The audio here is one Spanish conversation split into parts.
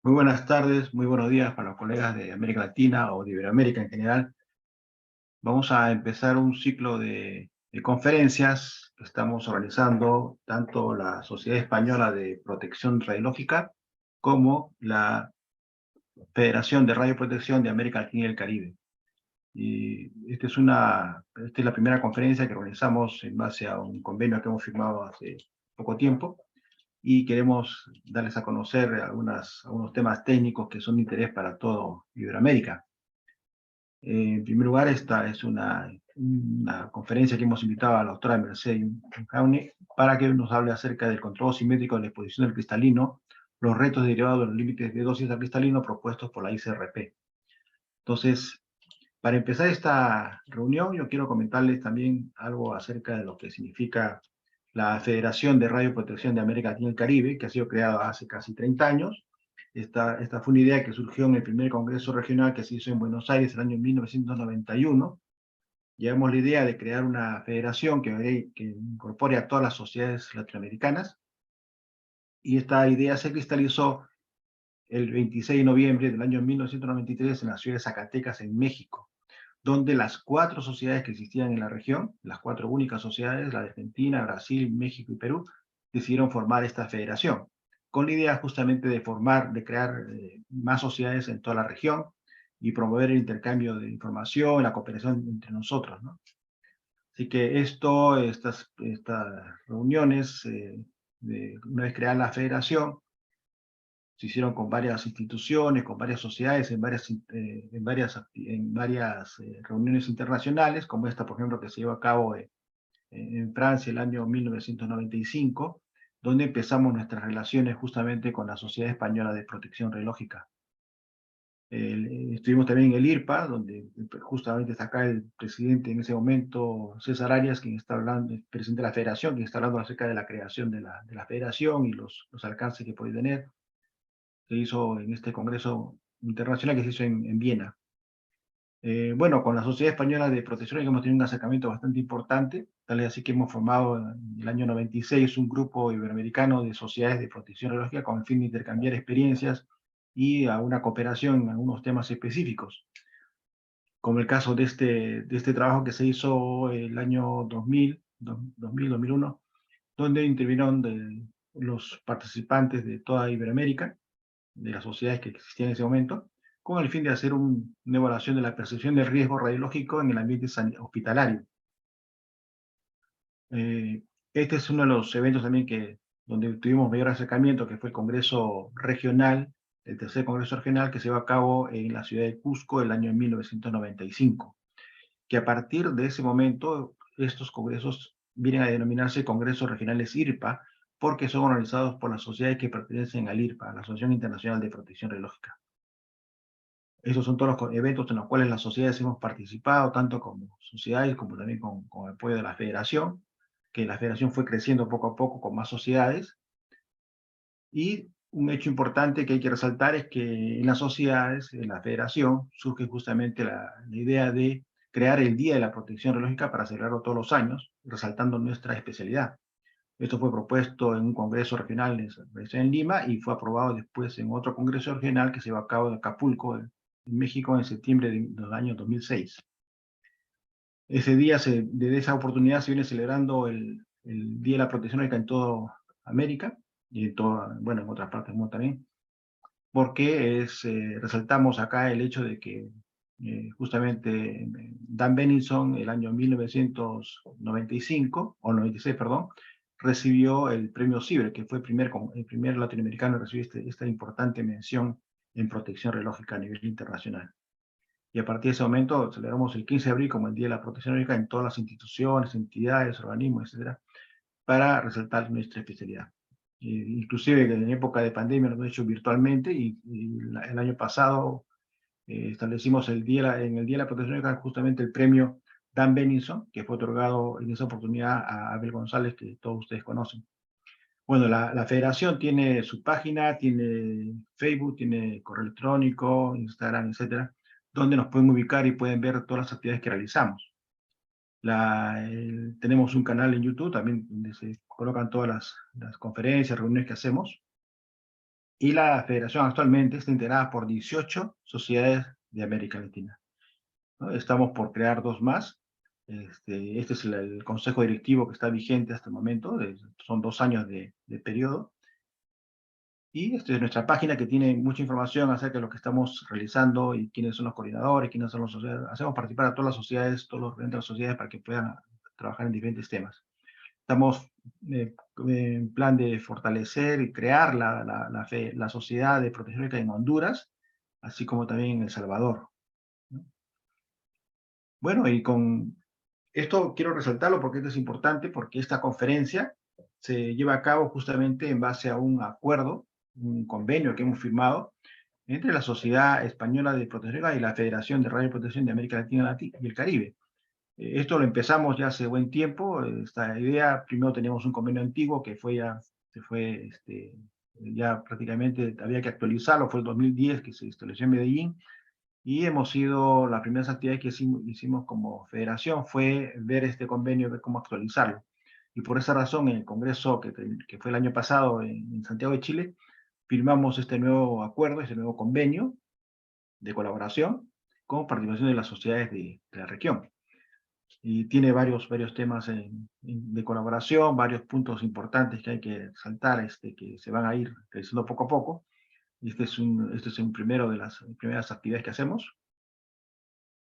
Muy buenas tardes, muy buenos días para los colegas de América Latina o de Iberoamérica en general. Vamos a empezar un ciclo de conferencias que estamos organizando tanto la Sociedad Española de Protección Radiológica como la Federación de Radioprotección de América Latina y el Caribe. Y esta es la primera conferencia que organizamos en base a un convenio que hemos firmado hace poco tiempo y queremos darles a conocer algunos temas técnicos que son de interés para todo Iberoamérica. En primer lugar, esta es una conferencia que hemos invitado a la doctora Mercedes Caune para que nos hable acerca del control simétrico de la exposición del cristalino, los retos derivados de los límites de dosis del cristalino propuestos por la ICRP. Entonces, para empezar esta reunión, yo quiero comentarles también algo acerca de lo que significa la Federación de Radioprotección de América Latina y el Caribe, que ha sido creada hace casi 30 años. Esta fue una idea que surgió en el primer Congreso Regional que se hizo en Buenos Aires en el año 1991. Llevamos la idea de crear una federación que incorpore a todas las sociedades latinoamericanas, y esta idea se cristalizó el 26 de noviembre del año 1993 en la ciudad de Zacatecas, en México, donde las 4 sociedades que existían en la región, las 4 únicas sociedades, la de Argentina, Brasil, México y Perú, decidieron formar esta federación, con la idea justamente de crear más sociedades en toda la región y promover el intercambio de información, la cooperación entre nosotros, ¿no? Así que estas reuniones, una vez creada la federación, se hicieron con varias instituciones, con varias sociedades, en varias reuniones internacionales, como esta, por ejemplo, que se llevó a cabo en Francia el año 1995, donde empezamos nuestras relaciones justamente con la Sociedad Española de Protección Radiológica. Estuvimos también en el IRPA, donde justamente está acá el presidente en ese momento, César Arias, quien está hablando, el presidente de la federación, quien está hablando acerca de la creación de la federación y los alcances que puede tener. Se hizo en este Congreso Internacional que se hizo en Viena. Bueno, con la Sociedad Española de Protección hemos tenido un acercamiento bastante importante, tal es así que hemos formado en el año 96 un grupo iberoamericano de sociedades de protección radiológica con el fin de intercambiar experiencias y a una cooperación en algunos temas específicos, como el caso de este trabajo que se hizo el año 2001, donde intervinieron los participantes de toda Iberoamérica, de las sociedades que existían en ese momento, con el fin de hacer una evaluación de la percepción del riesgo radiológico en el ambiente hospitalario. Eh, este es uno de los eventos también donde tuvimos mayor acercamiento, que fue el Congreso Regional, el tercer Congreso Regional que se llevó a cabo en la ciudad de Cusco el año 1995, que a partir de ese momento estos congresos vienen a denominarse Congresos Regionales IRPA, porque son organizados por las sociedades que pertenecen al IRPA, a la Asociación Internacional de Protección Radiológica. Esos son todos los eventos en los cuales las sociedades hemos participado, tanto como sociedades como también con apoyo de la federación, que la federación fue creciendo poco a poco con más sociedades. Y un hecho importante que hay que resaltar es que en las sociedades, en la federación, surge justamente la idea de crear el Día de la Protección Radiológica para celebrarlo todos los años, resaltando nuestra especialidad. Esto fue propuesto en un congreso regional en Lima y fue aprobado después en otro congreso regional que se llevó a cabo en Acapulco, en México, en septiembre del año 2006. Ese día, desde esa oportunidad, se viene celebrando el Día de la Protección Radiológica en toda América y bueno, en otras partes del mundo también, porque resaltamos acá el hecho de que justamente Dan Benninson, el año 1995, o 96, perdón, recibió el premio CIBRE, que fue el primer latinoamericano en recibir esta importante mención en protección radiológica a nivel internacional. Y a partir de ese momento celebramos el 15 de abril como el Día de la Protección Radiológica en todas las instituciones, entidades, organismos, etcétera, para resaltar nuestra especialidad. Inclusive en época de pandemia lo hemos hecho virtualmente y el año pasado establecimos en el Día de la Protección Radiológica justamente el premio Dan Benninson, que fue otorgado en esa oportunidad a Abel González, que todos ustedes conocen. Bueno, la federación tiene su página, tiene Facebook, tiene correo electrónico, Instagram, etcétera, donde nos pueden ubicar y pueden ver todas las actividades que realizamos. Tenemos un canal en YouTube también donde se colocan todas las conferencias, reuniones que hacemos. Y la federación actualmente está integrada por 18 sociedades de América Latina, ¿no? Estamos por crear 2 más. Este es el consejo directivo que está vigente hasta el momento, son 2 años de periodo. Y es nuestra página que tiene mucha información acerca de lo que estamos realizando y quiénes son los coordinadores, quiénes son los sociedades. Hacemos participar a todas las sociedades, todos los representantes de las sociedades para que puedan trabajar en diferentes temas. Estamos en plan de fortalecer y crear la sociedad de protección ecológica en Honduras, así como también en El Salvador, ¿no? Bueno, y con esto quiero resaltarlo porque esto es importante, porque esta conferencia se lleva a cabo justamente en base a un acuerdo, un convenio que hemos firmado entre la Sociedad Española de Protección y la Federación de Radio y Protección de América Latina y el Caribe. Esto lo empezamos ya hace buen tiempo. Esta idea, primero teníamos un convenio antiguo que ya prácticamente había que actualizarlo, fue el 2010 que se estableció en Medellín, y las primeras actividades que hicimos como federación fue ver este convenio, ver cómo actualizarlo. Y por esa razón, en el Congreso que fue el año pasado en Santiago de Chile, firmamos este nuevo acuerdo, este nuevo convenio de colaboración con participación de las sociedades de la región. Y tiene varios temas de colaboración, varios puntos importantes que hay que saltar, que se van a ir realizando poco a poco. Y este es un primero de las primeras actividades que hacemos.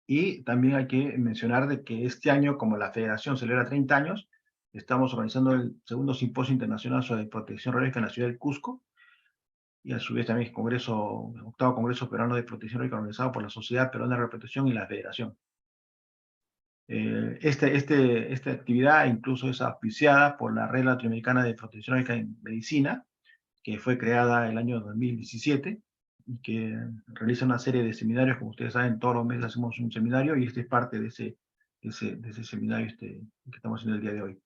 Y también hay que mencionar de que este año, como la Federación celebra 30 años, estamos organizando el segundo Simposio Internacional sobre Protección Radiológica en la ciudad del Cusco, y a su vez también octavo Congreso Peruano de Protección Radiológica organizado por la Sociedad Peruana de Protección y la Federación. Esta actividad incluso es auspiciada por la Red Latinoamericana de Protección Radiológica en Medicina, que fue creada el año 2017 y que realiza una serie de seminarios. Como ustedes saben, todos los meses hacemos un seminario y este es parte de ese seminario que estamos haciendo el día de hoy.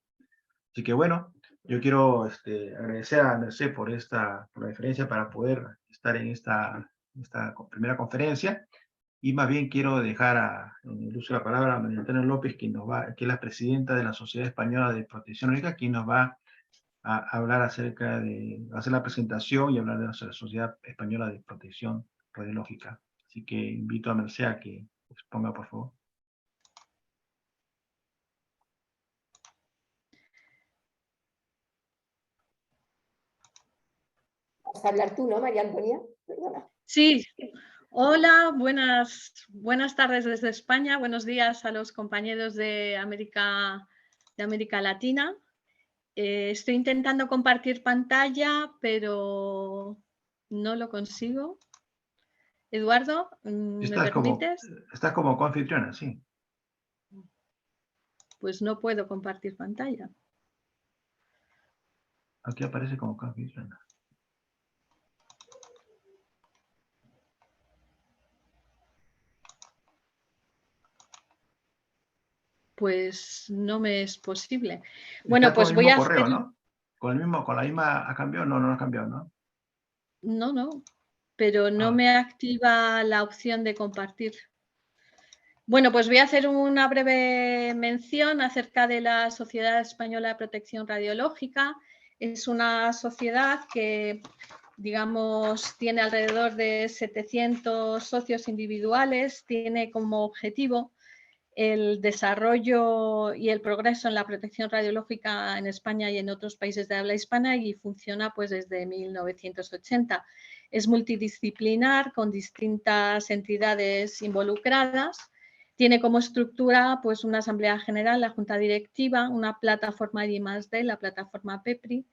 Así que bueno, yo quiero agradecer a Merced por la referencia para poder estar en esta primera conferencia, y más bien quiero dejar en el uso de la palabra a María Antonia López, que es la presidenta de la Sociedad Española de Protección Radiológica, quien nos va a hablar acerca de hacer la presentación y hablar de la Sociedad Española de Protección Radiológica. Así que invito a Merced a que exponga, por favor. Vas a hablar tú, ¿no, María Antonia? Perdona. Sí. Hola, buenas tardes desde España. Buenos días a los compañeros de América Latina. Estoy intentando compartir pantalla, pero no lo consigo. Eduardo, ¿me permites? Estás como coanfitriona, sí. Pues no puedo compartir pantalla. Aquí aparece como coanfitriona. Pues no me es posible. Bueno, pues voy a correo, hacer... ¿no? Con la misma, ¿ha cambiado? No ha cambiado, ¿no? No, pero no me activa la opción de compartir. Bueno, pues voy a hacer una breve mención acerca de la Sociedad Española de Protección Radiológica. Es una sociedad que, digamos, tiene alrededor de 700 socios individuales, tiene como objetivo el desarrollo y el progreso en la protección radiológica en España y en otros países de habla hispana, y funciona pues desde 1980. Es multidisciplinar, con distintas entidades involucradas. Tiene como estructura pues una asamblea general, la junta directiva, una plataforma de I+D, la plataforma PEPRI,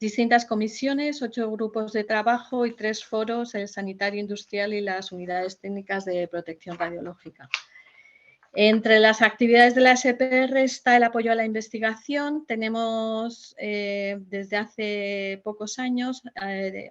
distintas comisiones, 8 grupos de trabajo y 3 foros, el sanitario industrial y las unidades técnicas de protección radiológica. Entre las actividades de la SPR está el apoyo a la investigación. Tenemos desde hace pocos años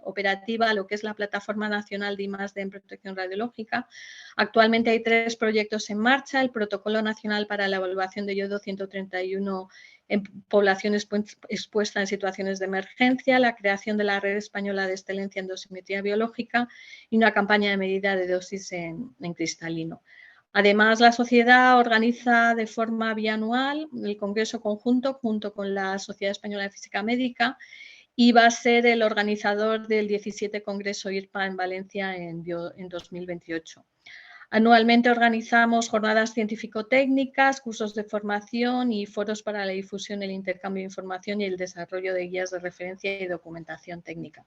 operativa lo que es la Plataforma Nacional de I+D en Protección Radiológica. Actualmente hay 3 proyectos en marcha: el Protocolo Nacional para la Evaluación de Yodo 131 en población expuesta en situaciones de emergencia, la creación de la Red Española de Excelencia en Dosimetría Biológica y una campaña de medida de dosis en cristalino. Además, la sociedad organiza de forma bianual el Congreso Conjunto junto con la Sociedad Española de Física Médica, y va a ser el organizador del 17 Congreso IRPA en Valencia en 2028. Anualmente organizamos jornadas científico-técnicas, cursos de formación y foros para la difusión, el intercambio de información y el desarrollo de guías de referencia y documentación técnica.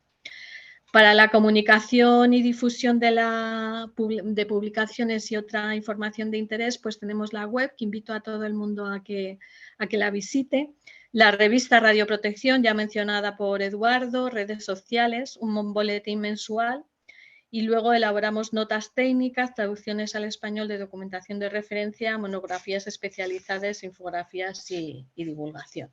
Para la comunicación y difusión de publicaciones y otra información de interés, pues tenemos la web, que invito a todo el mundo a que la visite, la revista Radioprotección, ya mencionada por Eduardo, redes sociales, un boletín mensual, y luego elaboramos notas técnicas, traducciones al español de documentación de referencia, monografías especializadas, infografías y divulgación.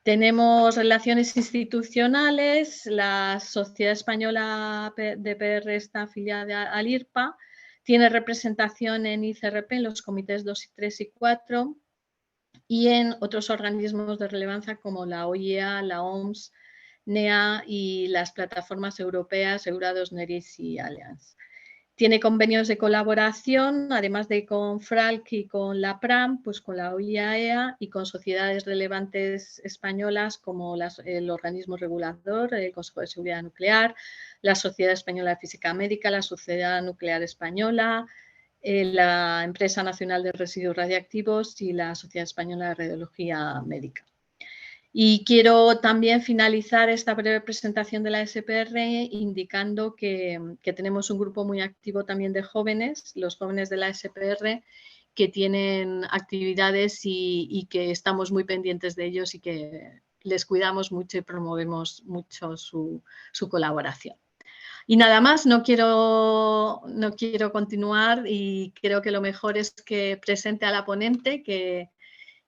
Tenemos relaciones institucionales, la Sociedad Española de PR está afiliada al IRPA, tiene representación en ICRP, en los comités 2, 3 y 4 y en otros organismos de relevancia como la OIEA, la OMS, NEA y las plataformas europeas Eurados, Neris y Allianz. Tiene convenios de colaboración, además de con FRALC y con la PRAM, pues con la OIAEA y con sociedades relevantes españolas como el organismo regulador, el Consejo de Seguridad Nuclear, la Sociedad Española de Física Médica, la Sociedad Nuclear Española, la Empresa Nacional de Residuos Radiactivos y la Sociedad Española de Radiología Médica. Y quiero también finalizar esta breve presentación de la SPR indicando que tenemos un grupo muy activo también de jóvenes, los jóvenes de la SPR, que tienen actividades y que estamos muy pendientes de ellos y que les cuidamos mucho y promovemos mucho su colaboración. Y nada más, no quiero continuar y creo que lo mejor es que presente a la ponente, que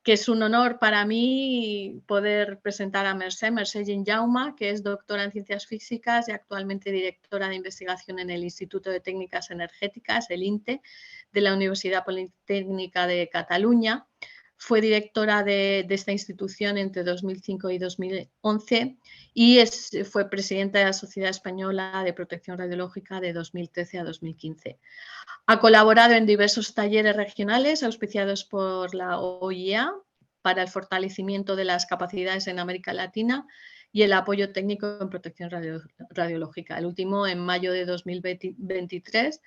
es un honor para mí poder presentar a Mercè Ginjaume, que es doctora en Ciencias Físicas y actualmente directora de investigación en el Instituto de Técnicas Energéticas, el INTE, de la Universidad Politécnica de Cataluña. Fue directora de esta institución entre 2005 y 2011 y fue presidenta de la Sociedad Española de Protección Radiológica de 2013 a 2015. Ha colaborado en diversos talleres regionales auspiciados por la OIEA para el fortalecimiento de las capacidades en América Latina y el apoyo técnico en protección radiológica. El último en mayo de 2023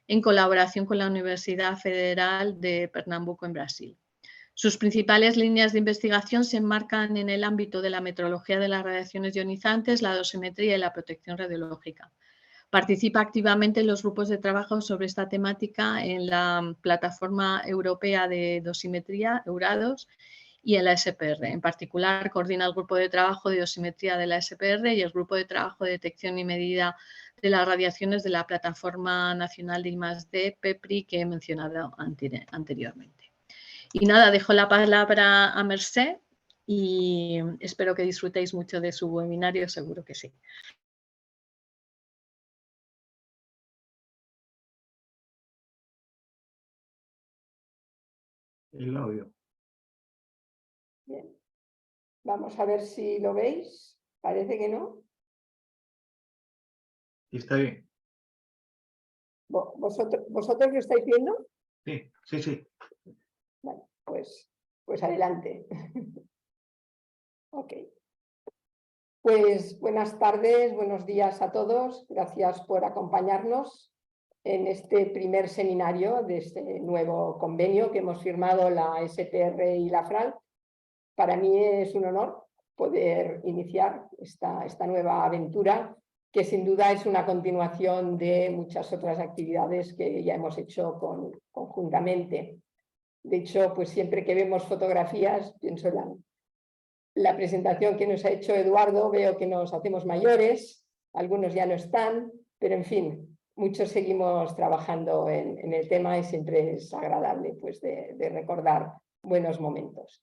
en colaboración con la Universidad Federal de Pernambuco en Brasil. Sus principales líneas de investigación se enmarcan en el ámbito de la metrología de las radiaciones ionizantes, la dosimetría y la protección radiológica. Participa activamente en los grupos de trabajo sobre esta temática en la Plataforma Europea de Dosimetría, Eurados, y en la SPR. En particular, coordina el grupo de trabajo de dosimetría de la SPR y el grupo de trabajo de detección y medida de las radiaciones de la Plataforma Nacional de I+D, PEPRI, que he mencionado anteriormente. Y nada, dejo la palabra a Mercè y espero que disfrutéis mucho de su webinario, seguro que sí. El audio. Bien. Vamos a ver si lo veis. Parece que no. Sí, está bien. ¿Vosotros lo estáis viendo? Sí, sí, sí. Bueno, pues adelante. Ok. Pues buenas tardes, buenos días a todos. Gracias por acompañarnos en este primer seminario de este nuevo convenio que hemos firmado la SPR y la FRALC. Para mí es un honor poder iniciar esta nueva aventura, que sin duda es una continuación de muchas otras actividades que ya hemos hecho conjuntamente. De hecho, pues siempre que vemos fotografías, pienso en la presentación que nos ha hecho Eduardo, veo que nos hacemos mayores, algunos ya no están, pero en fin, muchos seguimos trabajando en el tema y siempre es agradable pues, de recordar buenos momentos.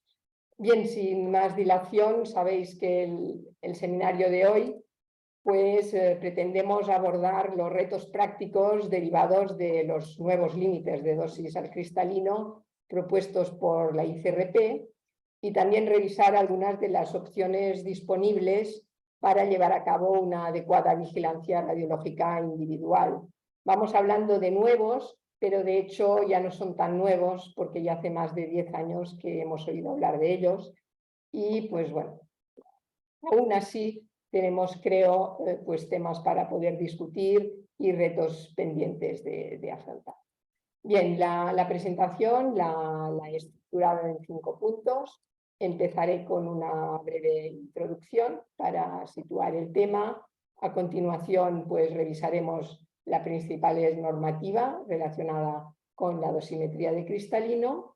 Bien, sin más dilación, sabéis que el seminario de hoy pues pretendemos abordar los retos prácticos derivados de los nuevos límites de dosis al cristalino propuestos por la ICRP y también revisar algunas de las opciones disponibles para llevar a cabo una adecuada vigilancia radiológica individual. Vamos hablando de nuevos, pero de hecho ya no son tan nuevos porque ya hace más de 10 años que hemos oído hablar de ellos y pues bueno, Aún así, tenemos, creo, pues temas para poder discutir y retos pendientes de afrontar. Bien, la presentación la he estructurado en 5 puntos. Empezaré con una breve introducción para situar el tema. A continuación, pues revisaremos la principal normativa relacionada con la dosimetría de cristalino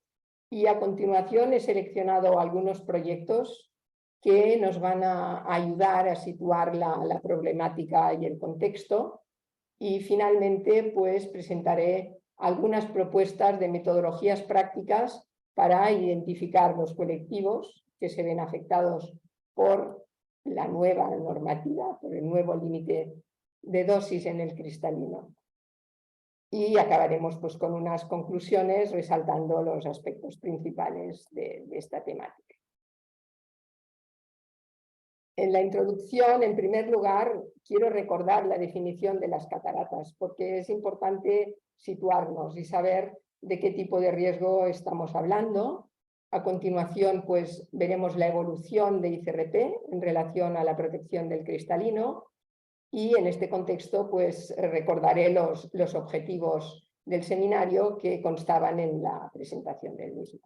y a continuación he seleccionado algunos proyectos que nos van a ayudar a situar la problemática y el contexto y finalmente pues presentaré algunas propuestas de metodologías prácticas para identificar los colectivos que se ven afectados por la nueva normativa, por el nuevo límite de dosis en el cristalino. Y acabaremos pues, con unas conclusiones resaltando los aspectos principales de esta temática. En la introducción, en primer lugar, quiero recordar la definición de las cataratas, porque es importante situarnos y saber de qué tipo de riesgo estamos hablando. A continuación, pues, veremos la evolución de ICRP en relación a la protección del cristalino y en este contexto, pues, recordaré los objetivos del seminario que constaban en la presentación del mismo.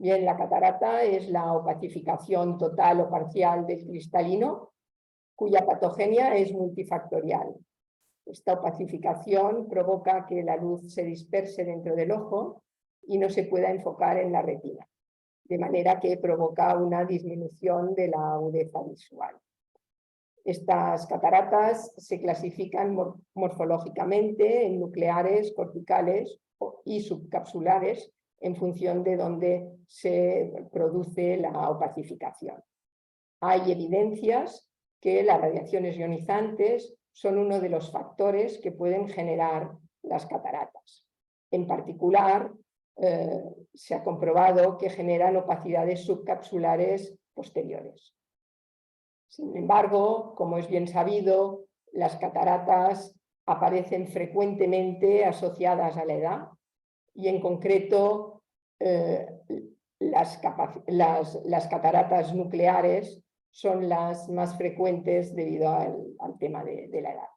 Bien, la catarata es la opacificación total o parcial del cristalino, cuya patogenia es multifactorial. Esta opacificación provoca que la luz se disperse dentro del ojo y no se pueda enfocar en la retina, de manera que provoca una disminución de la agudeza visual. Estas cataratas se clasifican morfológicamente en nucleares, corticales y subcapsulares, en función de dónde se produce la opacificación. Hay evidencias que las radiaciones ionizantes son uno de los factores que pueden generar las cataratas. En particular, se ha comprobado que generan opacidades subcapsulares posteriores. Sin embargo, como es bien sabido, las cataratas aparecen frecuentemente asociadas a la edad, y en concreto las cataratas nucleares son las más frecuentes debido al tema de la edad.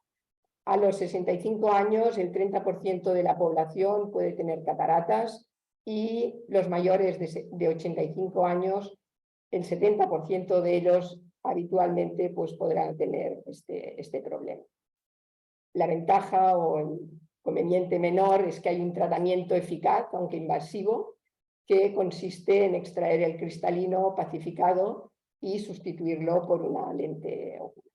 A los 65 años el 30% de la población puede tener cataratas y los mayores de 85 años el 70% de ellos habitualmente pues, podrán tener este problema. La ventaja o el inconveniente menor es que hay un tratamiento eficaz, aunque invasivo, que consiste en extraer el cristalino opacificado y sustituirlo por una lente ocular.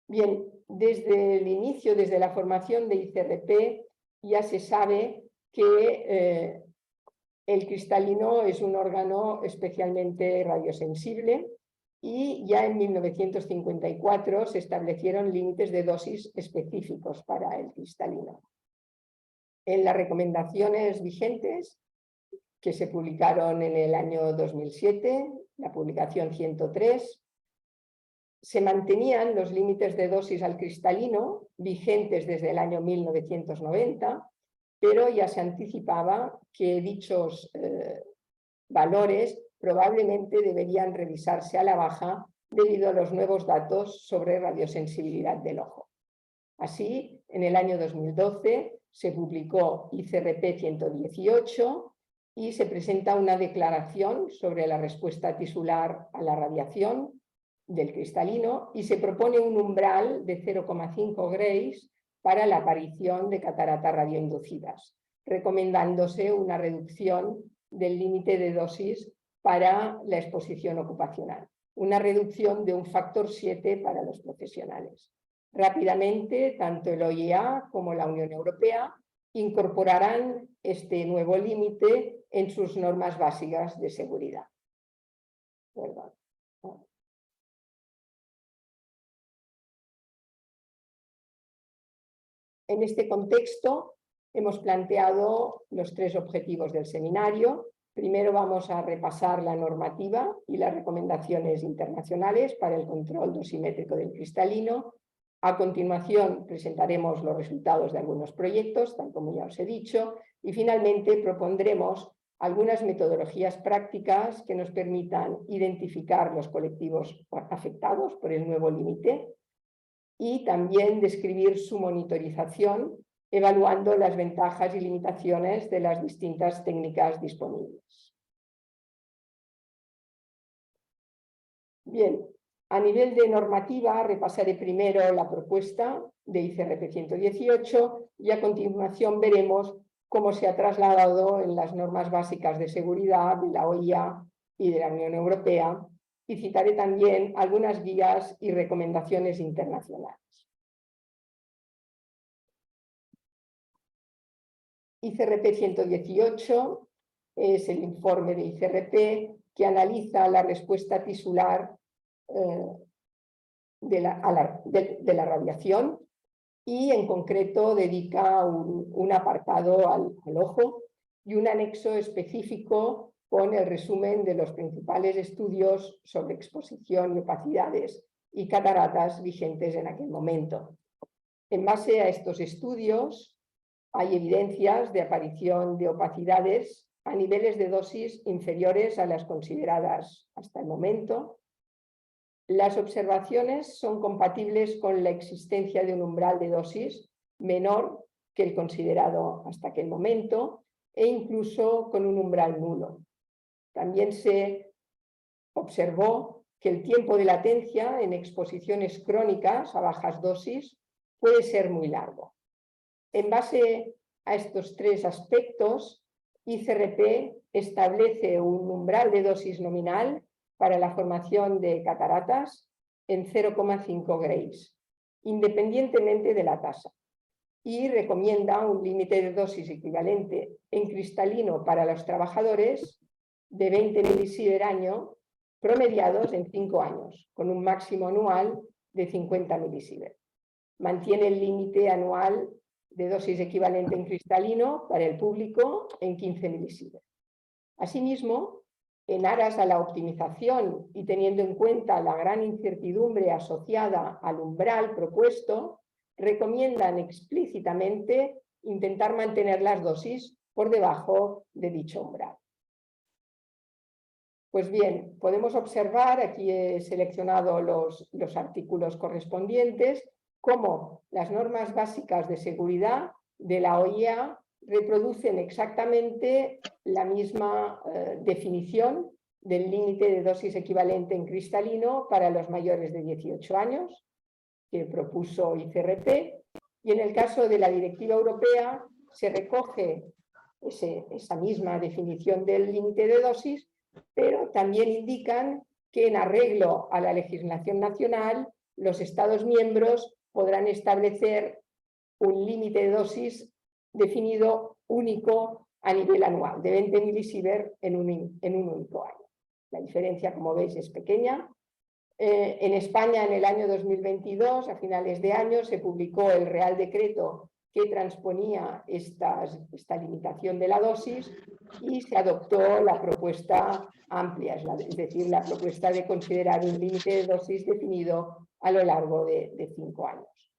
Bien, desde el inicio, desde la formación de ICRP, ya se sabe que el cristalino es un órgano especialmente radiosensible y ya en 1954 se establecieron límites de dosis específicos para el cristalino. En las recomendaciones vigentes, que se publicaron en el año 2007, la publicación 103, se mantenían los límites de dosis al cristalino vigentes desde el año 1990, pero ya se anticipaba que dichos valores probablemente deberían revisarse a la baja debido a los nuevos datos sobre radiosensibilidad del ojo. Así, en el año 2012 se publicó ICRP 118 y se presenta una declaración sobre la respuesta tisular a la radiación del cristalino y se propone un umbral de 0,5 grays para la aparición de cataratas radioinducidas, recomendándose una reducción del límite de dosis para la exposición ocupacional, una reducción de un factor 7 para los profesionales. Rápidamente, tanto el OIEA como la Unión Europea incorporarán este nuevo límite en sus normas básicas de seguridad. Perdón. En este contexto hemos planteado los 3 objetivos del seminario. Primero vamos a repasar la normativa y las recomendaciones internacionales para el control dosimétrico del cristalino. A continuación presentaremos los resultados de algunos proyectos, tal como ya os he dicho, y finalmente propondremos algunas metodologías prácticas que nos permitan identificar los colectivos afectados por el nuevo límite y también describir su monitorización, evaluando las ventajas y limitaciones de las distintas técnicas disponibles. Bien, a nivel de normativa repasaré primero la propuesta de ICRP 118 y a continuación veremos cómo se ha trasladado en las normas básicas de seguridad de la OIA y de la Unión Europea, y citaré también algunas guías y recomendaciones internacionales. ICRP 118 es el informe de ICRP que analiza la respuesta tisular de la radiación y en concreto dedica un apartado al ojo y un anexo específico con el resumen de los principales estudios sobre exposición y opacidades y cataratas vigentes en aquel momento. En base a estos estudios hay evidencias de aparición de opacidades a niveles de dosis inferiores a las consideradas hasta el momento. Las observaciones son compatibles con la existencia de un umbral de dosis menor que el considerado hasta aquel momento e incluso con un umbral nulo. También se observó que el tiempo de latencia en exposiciones crónicas a bajas dosis puede ser muy largo. En base a estos tres aspectos, ICRP establece un umbral de dosis nominal para la formación de cataratas en 0,5 grays, independientemente de la tasa, y recomienda un límite de dosis equivalente en cristalino para los trabajadores de 20 milisievert año promediados en 5 años, con un máximo anual de 50 milisievert. Mantiene el límite anual de dosis equivalente en cristalino para el público en 15 milisievert. Asimismo, en aras a la optimización y teniendo en cuenta la gran incertidumbre asociada al umbral propuesto, recomiendan explícitamente intentar mantener las dosis por debajo de dicho umbral. Pues bien, podemos observar, aquí he seleccionado los artículos correspondientes, cómo las normas básicas de seguridad de la OIA reproducen exactamente la misma definición del límite de dosis equivalente en cristalino para los mayores de 18 años que propuso ICRP, y en el caso de la Directiva Europea se recoge esa misma definición del límite de dosis, pero también indican que en arreglo a la legislación nacional los Estados miembros podrán establecer un límite de dosis definido único a nivel anual, de 20 milisievert en un único año. La diferencia, como veis, es pequeña. En España, en el año 2022, a finales de año, se publicó el Real Decreto que transponía esta limitación de la dosis y se adoptó la propuesta amplia, es decir, la propuesta de considerar un límite de dosis definido a lo largo de 5 años.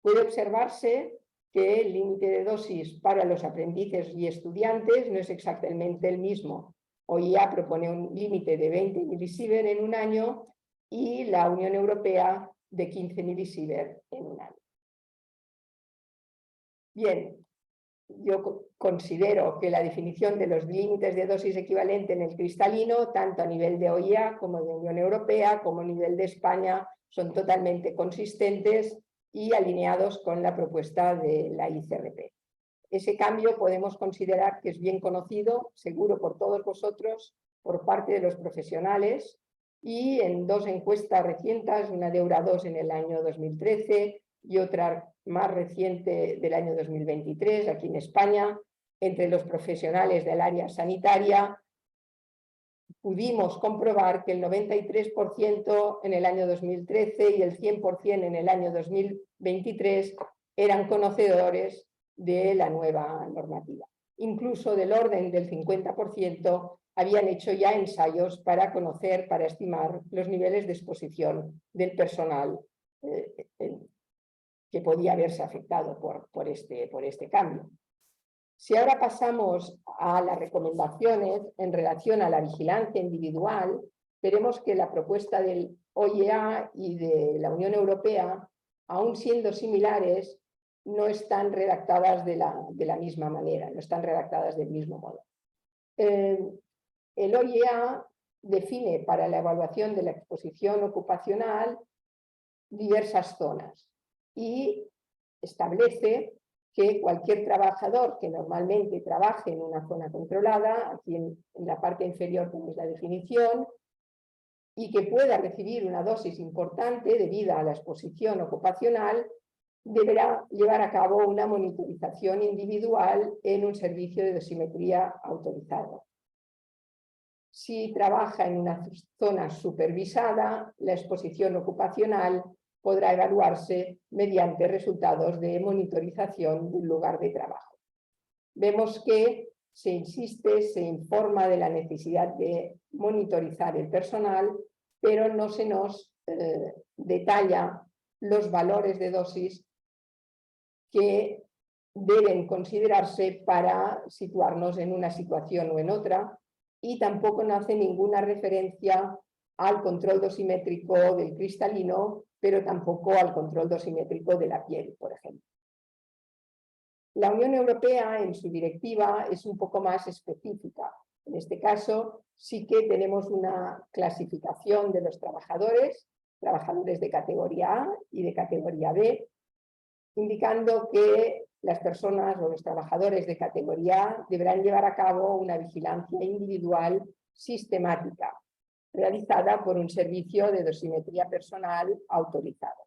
Puede observarse que el límite de dosis para los aprendices y estudiantes no es exactamente el mismo. OIA propone un límite de 20 milisievert en un año y la Unión Europea de 15 milisievert en un año. Bien, yo considero que la definición de los límites de dosis equivalente en el cristalino, tanto a nivel de OIA como de Unión Europea, como a nivel de España, son totalmente consistentes y alineados con la propuesta de la ICRP. Ese cambio podemos considerar que es bien conocido, seguro por todos vosotros, por parte de los profesionales, y en 2 encuestas recientes, una de Eura2 en el año 2013 y otra más reciente del año 2023, aquí en España, entre los profesionales del área sanitaria, pudimos comprobar que el 93% en el año 2013 y el 100% en el año 2023 eran conocedores de la nueva normativa. Incluso del orden del 50% habían hecho ya ensayos para conocer, para estimar los niveles de exposición del personal que podía haberse afectado por este cambio. Si ahora pasamos a las recomendaciones en relación a la vigilancia individual, veremos que la propuesta del OIEA y de la Unión Europea, aun siendo similares, no están redactadas de la misma manera, no están redactadas del mismo modo. El OIEA define para la evaluación de la exposición ocupacional diversas zonas y establece que cualquier trabajador que normalmente trabaje en una zona controlada, aquí en la parte inferior tenéis la definición, y que pueda recibir una dosis importante debido a la exposición ocupacional, deberá llevar a cabo una monitorización individual en un servicio de dosimetría autorizado. Si trabaja en una zona supervisada, la exposición ocupacional podrá evaluarse mediante resultados de monitorización del lugar de trabajo. Vemos que se insiste, se informa de la necesidad de monitorizar el personal, pero no se nos detalla los valores de dosis que deben considerarse para situarnos en una situación o en otra, y tampoco no hace ninguna referencia al control dosimétrico del cristalino, pero tampoco al control dosimétrico de la piel, por ejemplo. La Unión Europea en su directiva es un poco más específica. En este caso sí que tenemos una clasificación de los trabajadores de categoría A y de categoría B, indicando que las personas o los trabajadores de categoría A deberán llevar a cabo una vigilancia individual sistemática, realizada por un servicio de dosimetría personal autorizado.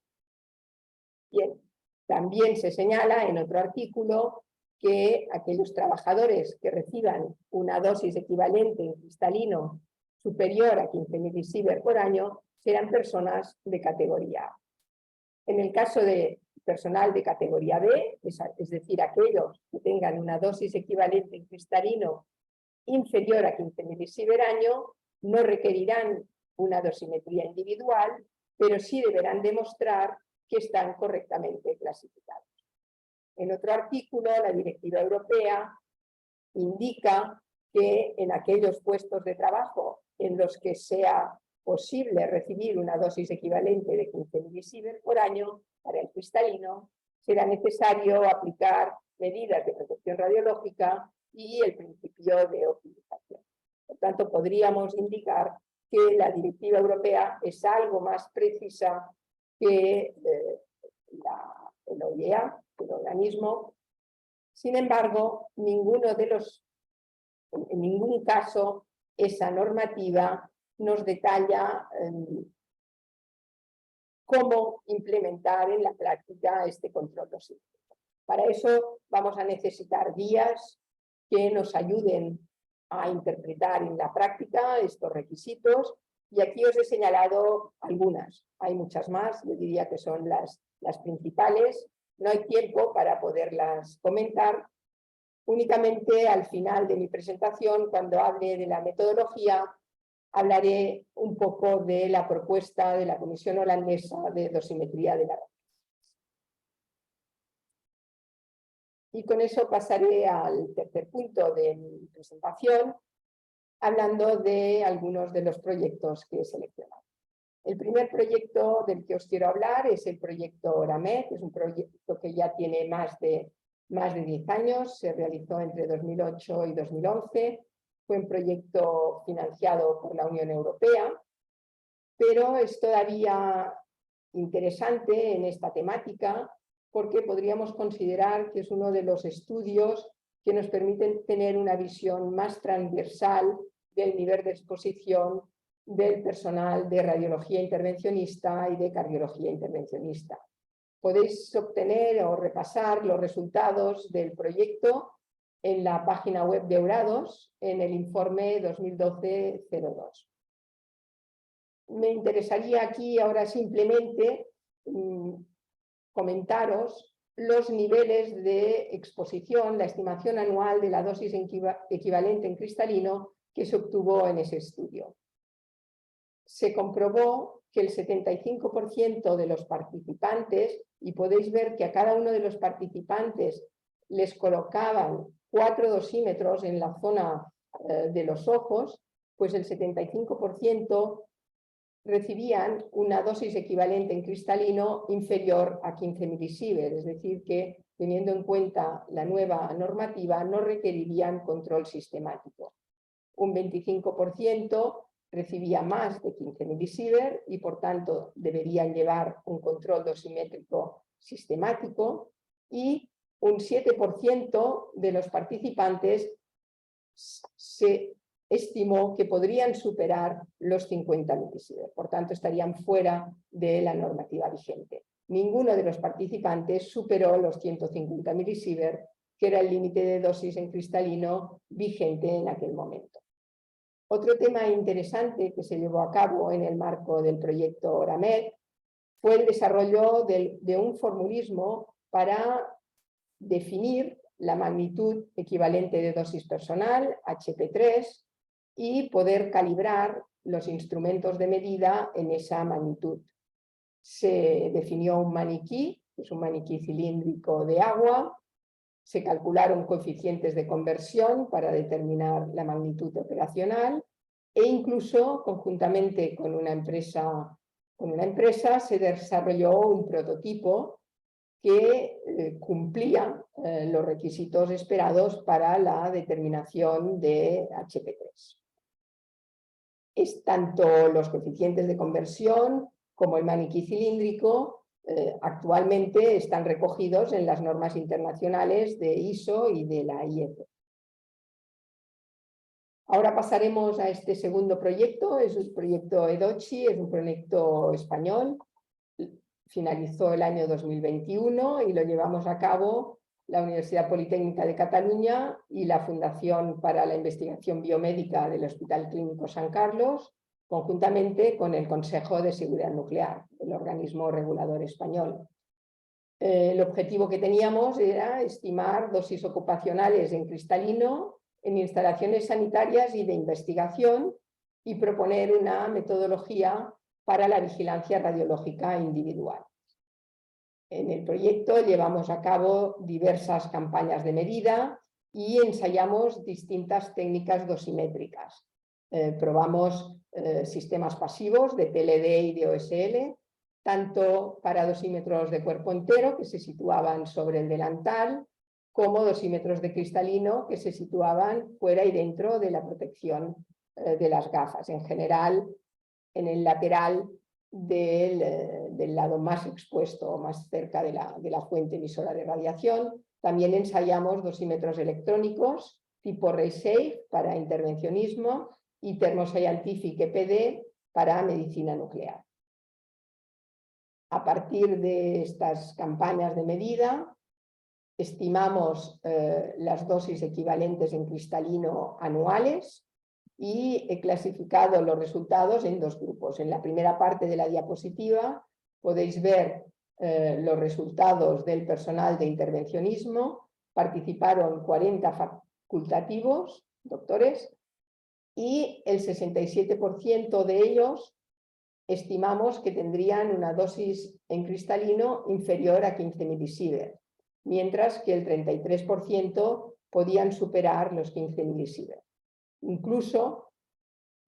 Bien, también se señala en otro artículo que aquellos trabajadores que reciban una dosis equivalente en cristalino superior a 15 milisievert por año serán personas de categoría A. En el caso de personal de categoría B, es decir, aquellos que tengan una dosis equivalente en cristalino inferior a 15 milisievert año, no requerirán una dosimetría individual, pero sí deberán demostrar que están correctamente clasificados. En otro artículo, la Directiva Europea indica que en aquellos puestos de trabajo en los que sea posible recibir una dosis equivalente de 15 milisievert por año para el cristalino, será necesario aplicar medidas de protección radiológica y el principio de optimización. Por tanto, podríamos indicar que la Directiva Europea es algo más precisa que el OIEA, el organismo. Sin embargo, en ningún caso esa normativa nos detalla cómo implementar en la práctica este control dosimétrico. Para eso vamos a necesitar guías que nos ayuden a interpretar en la práctica estos requisitos, y aquí os he señalado algunas. Hay muchas más, yo diría que son las principales. No hay tiempo para poderlas comentar. Únicamente al final de mi presentación, cuando hable de la metodología, hablaré un poco de la propuesta de la Comisión Holandesa de dosimetría de la red. Y con eso pasaré al tercer punto de mi presentación, hablando de algunos de los proyectos que he seleccionado. El primer proyecto del que os quiero hablar es el proyecto ORAMED. Es un proyecto que ya tiene más de 10 años, se realizó entre 2008 y 2011, fue un proyecto financiado por la Unión Europea, pero es todavía interesante en esta temática porque podríamos considerar que es uno de los estudios que nos permiten tener una visión más transversal del nivel de exposición del personal de radiología intervencionista y de cardiología intervencionista. Podéis obtener o repasar los resultados del proyecto en la página web de Eurados en el informe 2012-02. Me interesaría aquí ahora simplemente comentaros los niveles de exposición, la estimación anual de la dosis equivalente en cristalino que se obtuvo en ese estudio. Se comprobó que el 75% de los participantes, y podéis ver que a cada uno de los participantes les colocaban 4 dosímetros en la zona de los ojos, pues el 75% recibían una dosis equivalente en cristalino inferior a 15 milisievert, es decir que teniendo en cuenta la nueva normativa no requerirían control sistemático. Un 25% recibía más de 15 milisievert y por tanto deberían llevar un control dosimétrico sistemático, y un 7% de los participantes se estimó que podrían superar los 50 milisievert, por tanto estarían fuera de la normativa vigente. Ninguno de los participantes superó los 150 milisievert, que era el límite de dosis en cristalino vigente en aquel momento. Otro tema interesante que se llevó a cabo en el marco del proyecto ORAMED fue el desarrollo de un formulismo para definir la magnitud equivalente de dosis personal, HP3, y poder calibrar los instrumentos de medida en esa magnitud. Se definió un maniquí, que es un maniquí cilíndrico de agua, se calcularon coeficientes de conversión para determinar la magnitud operacional e incluso conjuntamente con una empresa se desarrolló un prototipo que cumplía los requisitos esperados para la determinación de HP3. Tanto los coeficientes de conversión como el maniquí cilíndrico actualmente están recogidos en las normas internacionales de ISO y de la IEC. Ahora pasaremos a este segundo proyecto, es el proyecto EDOCHI, es un proyecto español, finalizó el año 2021 y lo llevamos a cabo la Universidad Politécnica de Cataluña y la Fundación para la Investigación Biomédica del Hospital Clínico San Carlos, conjuntamente con el Consejo de Seguridad Nuclear, el organismo regulador español. El objetivo que teníamos era estimar dosis ocupacionales en cristalino en instalaciones sanitarias y de investigación y proponer una metodología para la vigilancia radiológica individual. En el proyecto llevamos a cabo diversas campañas de medida y ensayamos distintas técnicas dosimétricas. Probamos sistemas pasivos de PLD y de OSL, tanto para dosímetros de cuerpo entero que se situaban sobre el delantal, como dosímetros de cristalino que se situaban fuera y dentro de la protección de las gafas, en general en el lateral del lado más expuesto, más cerca de la fuente emisora de radiación. También ensayamos dosímetros electrónicos tipo RaySafe para intervencionismo y Thermoscientific EPD para medicina nuclear. A partir de estas campañas de medida, estimamos las dosis equivalentes en cristalino anuales y he clasificado los resultados en dos grupos. En la primera parte de la diapositiva podéis ver los resultados del personal de intervencionismo. Participaron 40 facultativos, doctores, y el 67% de ellos estimamos que tendrían una dosis en cristalino inferior a 15 milisievert, mientras que el 33% podían superar los 15 milisievert. Incluso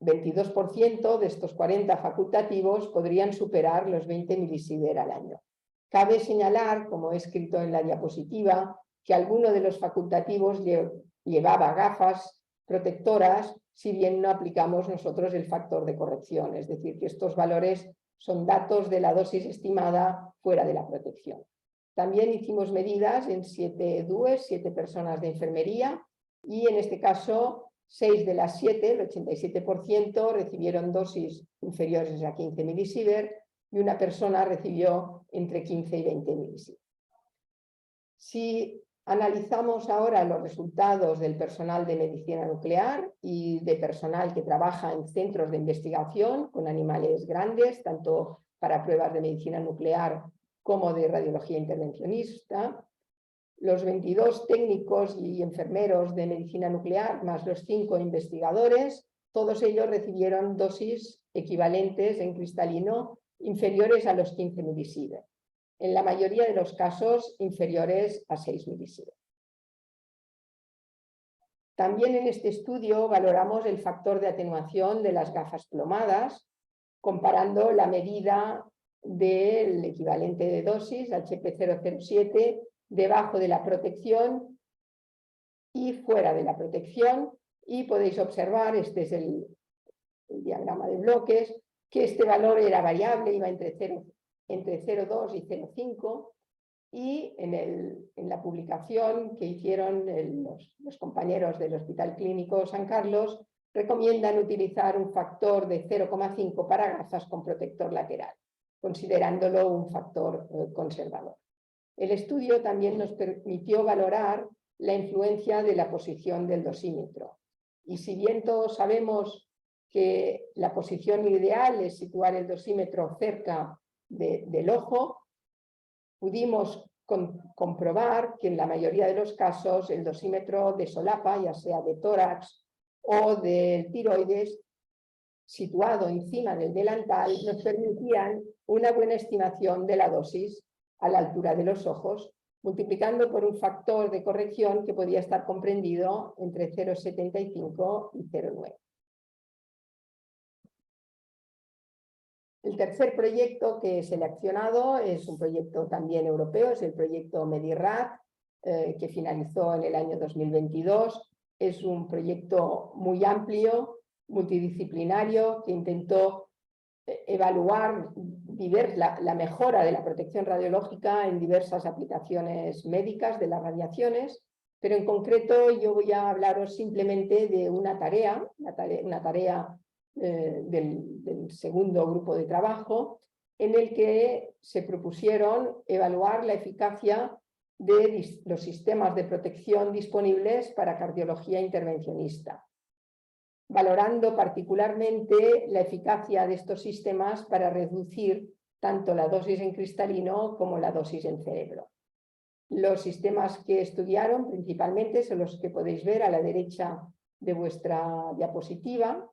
22% de estos 40 facultativos podrían superar los 20 milisievert al año. Cabe señalar, como he escrito en la diapositiva, que alguno de los facultativos llevaba gafas protectoras, si bien no aplicamos nosotros el factor de corrección, es decir, que estos valores son datos de la dosis estimada fuera de la protección. También hicimos medidas en 7 DUEs, 7 personas de enfermería, y en este caso 6 de las 7, el 87%, recibieron dosis inferiores a 15 milisievert y una persona recibió entre 15 y 20 milisievert. Si analizamos ahora los resultados del personal de medicina nuclear y de personal que trabaja en centros de investigación con animales grandes, tanto para pruebas de medicina nuclear como de radiología intervencionista, los 22 técnicos y enfermeros de medicina nuclear, más los 5 investigadores, todos ellos recibieron dosis equivalentes en cristalino inferiores a los 15 milisievert. En la mayoría de los casos inferiores a 6 milisievert. También en este estudio valoramos el factor de atenuación de las gafas plomadas, comparando la medida del equivalente de dosis, HP007, debajo de la protección y fuera de la protección. Y podéis observar, este es el diagrama de bloques, que este valor era variable, iba entre 0,2 y 0,5. Y en la publicación que hicieron los compañeros del Hospital Clínico San Carlos, recomiendan utilizar un factor de 0,5 para gafas con protector lateral, considerándolo un factor conservador. El estudio también nos permitió valorar la influencia de la posición del dosímetro. Y si bien todos sabemos que la posición ideal es situar el dosímetro cerca del ojo, pudimos comprobar que en la mayoría de los casos el dosímetro de solapa, ya sea de tórax o del tiroides, situado encima del delantal, nos permitían una buena estimación de la dosis a la altura de los ojos, multiplicando por un factor de corrección que podía estar comprendido entre 0,75 y 0,9. El tercer proyecto que he seleccionado es un proyecto también europeo, es el proyecto Medirad, que finalizó en el año 2022. Es un proyecto muy amplio, multidisciplinario, que intentó evaluar la mejora de la protección radiológica en diversas aplicaciones médicas de las radiaciones, pero en concreto yo voy a hablaros simplemente de una tarea del segundo grupo de trabajo, en el que se propusieron evaluar la eficacia de los sistemas de protección disponibles para cardiología intervencionista, valorando particularmente la eficacia de estos sistemas para reducir tanto la dosis en cristalino como la dosis en cerebro. Los sistemas que estudiaron principalmente son los que podéis ver a la derecha de vuestra diapositiva,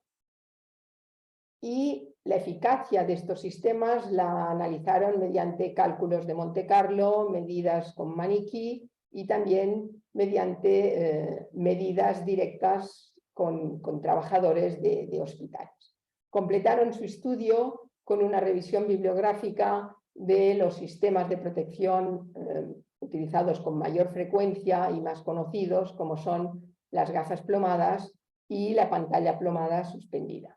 y la eficacia de estos sistemas la analizaron mediante cálculos de Monte Carlo, medidas con maniquí y también mediante medidas directas con trabajadores de hospitales. Completaron su estudio con una revisión bibliográfica de los sistemas de protección utilizados con mayor frecuencia y más conocidos, como son las gafas plomadas y la pantalla plomada suspendida.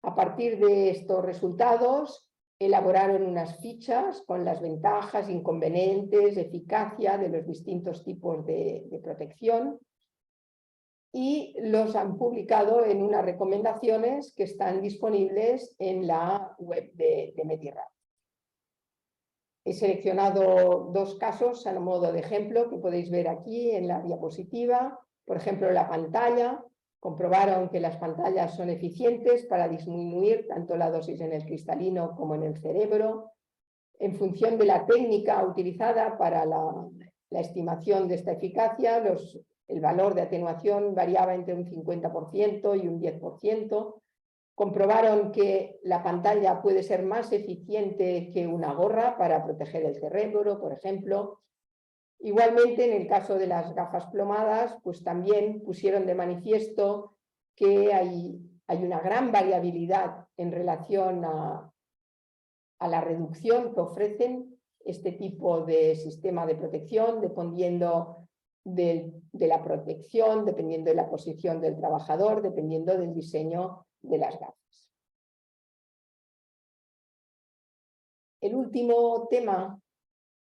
A partir de estos resultados, elaboraron unas fichas con las ventajas, inconvenientes, eficacia de los distintos tipos de protección, y los han publicado en unas recomendaciones que están disponibles en la web de Medirad. He seleccionado dos casos a modo de ejemplo que podéis ver aquí en la diapositiva. Por ejemplo, la pantalla. Comprobaron que las pantallas son eficientes para disminuir tanto la dosis en el cristalino como en el cerebro. En función de la técnica utilizada para la estimación de esta eficacia, el valor de atenuación variaba entre un 50% y un 10%. Comprobaron que la pantalla puede ser más eficiente que una gorra para proteger el cerebro, por ejemplo. Igualmente, en el caso de las gafas plomadas, pues también pusieron de manifiesto que hay una gran variabilidad en relación a la reducción que ofrecen este tipo de sistema de protección, dependiendo de la protección, dependiendo de la posición del trabajador, dependiendo del diseño de las gafas. El último tema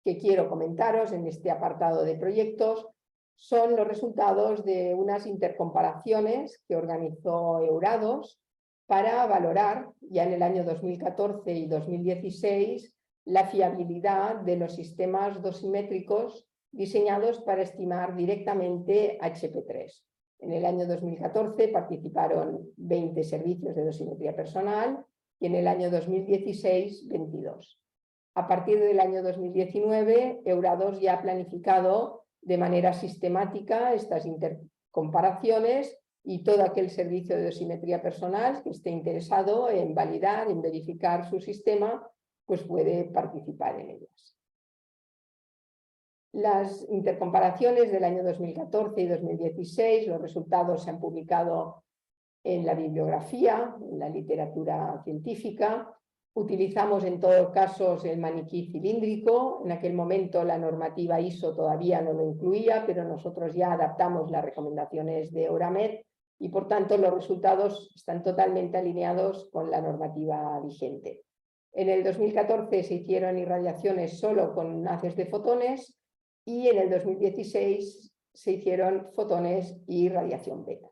que quiero comentaros en este apartado de proyectos son los resultados de unas intercomparaciones que organizó Eurados para valorar ya en el año 2014 y 2016 la fiabilidad de los sistemas dosimétricos diseñados para estimar directamente HP3. En el año 2014 participaron 20 servicios de dosimetría personal y en el año 2016 22. A partir del año 2019, Eurados ya ha planificado de manera sistemática estas intercomparaciones, y todo aquel servicio de dosimetría personal que esté interesado en validar, en verificar su sistema, pues puede participar en ellas. Las intercomparaciones del año 2014 y 2016, los resultados se han publicado en la bibliografía, en la literatura científica. Utilizamos en todos casos el maniquí cilíndrico. En aquel momento la normativa ISO todavía no lo incluía, pero nosotros ya adaptamos las recomendaciones de Euramed y por tanto los resultados están totalmente alineados con la normativa vigente. En el 2014 se hicieron irradiaciones solo con haces de fotones y en el 2016 se hicieron fotones y radiación beta.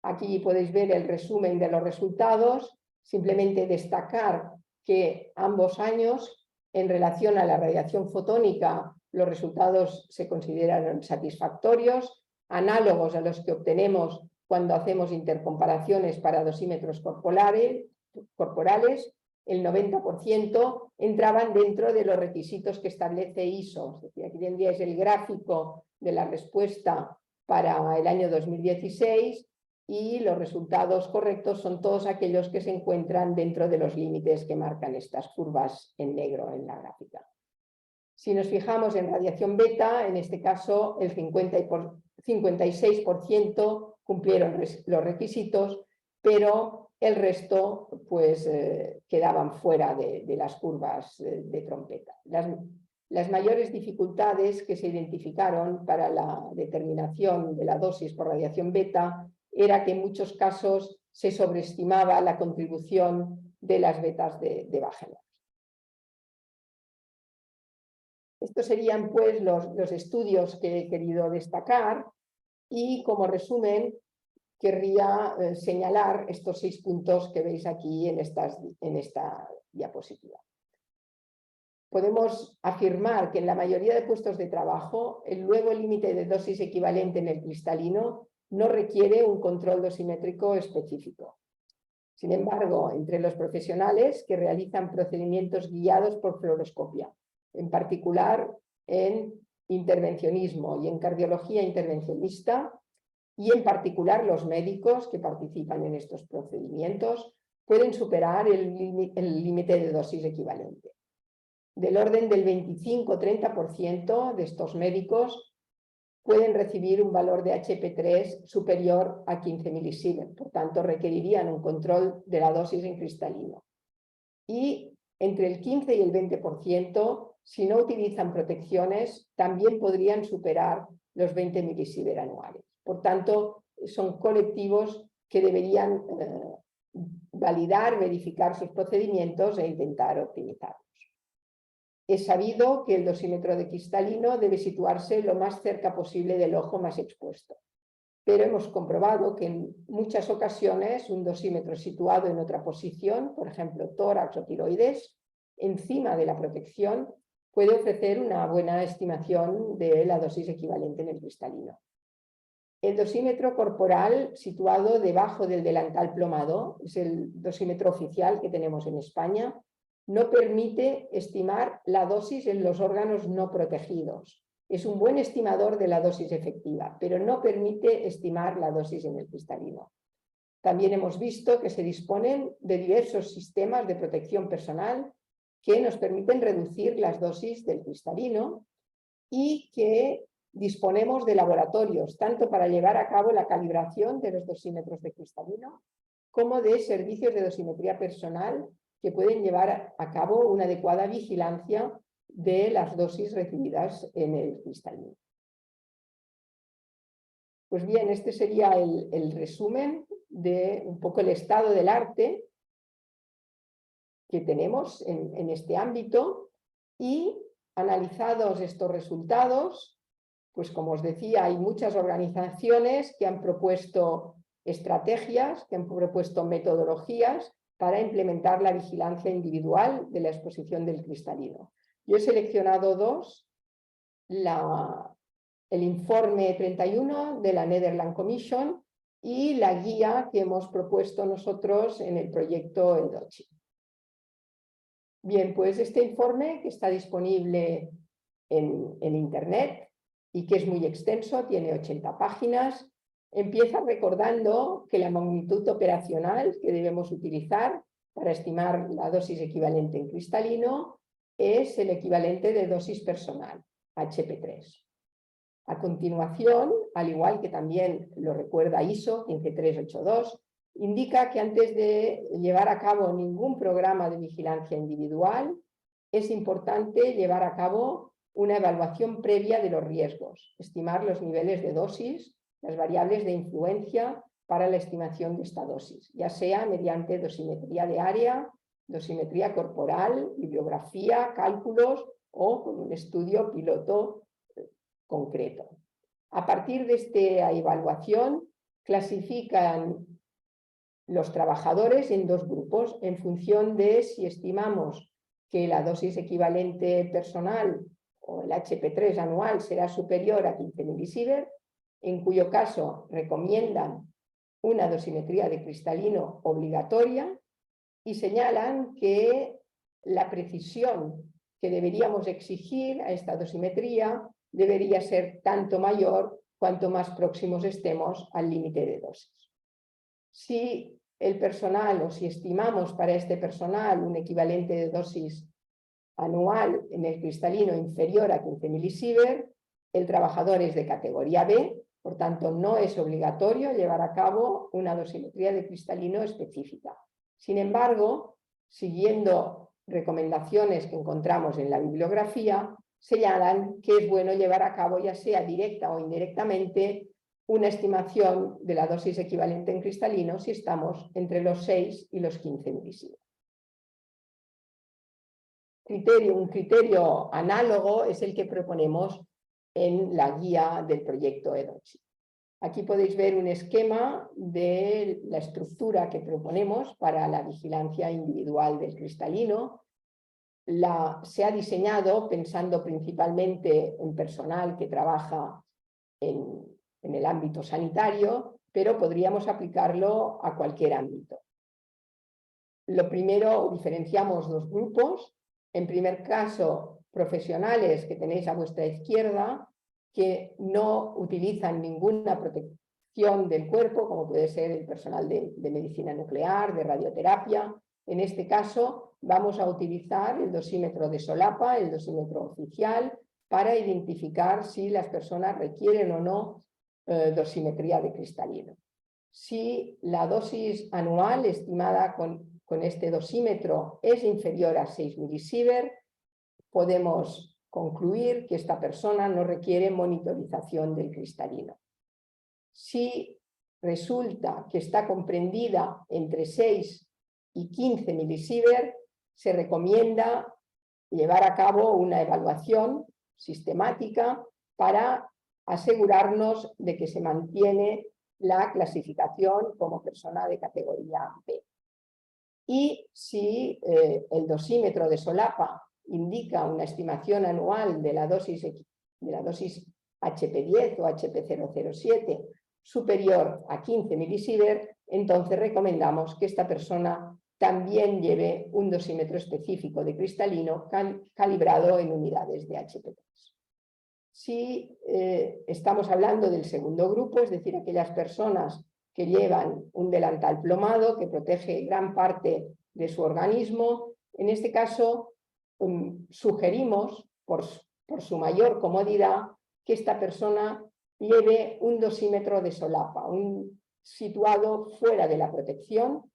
Aquí podéis ver el resumen de los resultados. Simplemente destacar que ambos años, en relación a la radiación fotónica, los resultados se consideraron satisfactorios, análogos a los que obtenemos cuando hacemos intercomparaciones para dosímetros corporales. El 90% entraban dentro de los requisitos que establece ISO. Es decir, aquí tendríais el gráfico de la respuesta para el año 2016 y los resultados correctos son todos aquellos que se encuentran dentro de los límites que marcan estas curvas en negro en la gráfica. Si nos fijamos en radiación beta, en este caso el 56% cumplieron los requisitos, pero el resto pues, quedaban fuera de las curvas de trompeta. Las mayores dificultades que se identificaron para la determinación de la dosis por radiación beta era que en muchos casos se sobreestimaba la contribución de las betas de Wagener. Estos serían pues los estudios que he querido destacar y como resumen querría señalar estos 6 puntos que veis aquí en esta diapositiva. Podemos afirmar que en la mayoría de puestos de trabajo el nuevo límite de dosis equivalente en el cristalino no requiere un control dosimétrico específico. Sin embargo, entre los profesionales que realizan procedimientos guiados por fluoroscopia, en particular en intervencionismo y en cardiología intervencionista, y en particular los médicos que participan en estos procedimientos, pueden superar el límite de dosis equivalente. Del orden del 25-30% de estos médicos pueden recibir un valor de HP3 superior a 15 milisievert, por tanto requerirían un control de la dosis en cristalino. Y entre el 15 y el 20%, si no utilizan protecciones, también podrían superar los 20 milisievert anuales. Por tanto, son colectivos que deberían validar, verificar sus procedimientos e intentar optimizarlos. Es sabido que el dosímetro de cristalino debe situarse lo más cerca posible del ojo más expuesto, pero hemos comprobado que en muchas ocasiones un dosímetro situado en otra posición, por ejemplo tórax o tiroides, encima de la protección, puede ofrecer una buena estimación de la dosis equivalente en el cristalino. El dosímetro corporal situado debajo del delantal plomado, es el dosímetro oficial que tenemos en España, no permite estimar la dosis en los órganos no protegidos. Es un buen estimador de la dosis efectiva, pero no permite estimar la dosis en el cristalino. También hemos visto que se disponen de diversos sistemas de protección personal que nos permiten reducir las dosis del cristalino y que disponemos de laboratorios, tanto para llevar a cabo la calibración de los dosímetros de cristalino, como de servicios de dosimetría personal que pueden llevar a cabo una adecuada vigilancia de las dosis recibidas en el cristalino. Pues bien, este sería el resumen de un poco el estado del arte que tenemos en este ámbito y analizados estos resultados, pues como os decía, hay muchas organizaciones que han propuesto estrategias, que han propuesto metodologías para implementar la vigilancia individual de la exposición del cristalino. Yo he seleccionado 2, el informe 31 de la Netherlands Commission y la guía que hemos propuesto nosotros en el proyecto EDOCHI. Bien, pues este informe, que está disponible en Internet y que es muy extenso, tiene 80 páginas, empieza recordando que la magnitud operacional que debemos utilizar para estimar la dosis equivalente en cristalino es el equivalente de dosis personal, HP3. A continuación, al igual que también lo recuerda ISO 15382, indica que antes de llevar a cabo ningún programa de vigilancia individual, es importante llevar a cabo una evaluación previa de los riesgos, estimar los niveles de dosis, las variables de influencia para la estimación de esta dosis, ya sea mediante dosimetría de área, dosimetría corporal, bibliografía, cálculos o con un estudio piloto concreto. A partir de esta evaluación, clasifican los trabajadores en dos grupos en función de si estimamos que la dosis equivalente personal o el HP3 anual será superior a 15 milisievert, en cuyo caso recomiendan una dosimetría de cristalino obligatoria y señalan que la precisión que deberíamos exigir a esta dosimetría debería ser tanto mayor cuanto más próximos estemos al límite de dosis. Si el personal o si estimamos para este personal un equivalente de dosis anual en el cristalino inferior a 15 milisievert, el trabajador es de categoría B, por tanto no es obligatorio llevar a cabo una dosimetría de cristalino específica. Sin embargo, siguiendo recomendaciones que encontramos en la bibliografía, señalan que es bueno llevar a cabo, ya sea directa o indirectamente, una estimación de la dosis equivalente en cristalino si estamos entre los 6 y los 15 milisievert. Un criterio análogo es el que proponemos en la guía del proyecto EDOCSI. Aquí podéis ver un esquema de la estructura que proponemos para la vigilancia individual del cristalino. Se ha diseñado pensando principalmente en personal que trabaja en el ámbito sanitario, pero podríamos aplicarlo a cualquier ámbito. Lo primero, diferenciamos dos grupos. En primer caso, profesionales que tenéis a vuestra izquierda, que no utilizan ninguna protección del cuerpo, como puede ser el personal de medicina nuclear, de radioterapia. En este caso, vamos a utilizar el dosímetro de solapa, el dosímetro oficial, para identificar si las personas requieren o no dosimetría de cristalino. Si la dosis anual estimada con este dosímetro es inferior a 6 milisievert, podemos concluir que esta persona no requiere monitorización del cristalino. Si resulta que está comprendida entre 6 y 15 milisievert, se recomienda llevar a cabo una evaluación sistemática para asegurarnos de que se mantiene la clasificación como persona de categoría B. Y si el dosímetro de solapa indica una estimación anual de la dosis HP10 o HP007 superior a 15 milisievert, entonces recomendamos que esta persona también lleve un dosímetro específico de cristalino calibrado en unidades de HP3. Si estamos hablando del segundo grupo, es decir, aquellas personas que llevan un delantal plomado que protege gran parte de su organismo, en este caso sugerimos, por su mayor comodidad, que esta persona lleve un dosímetro de solapa, situado fuera de la protección,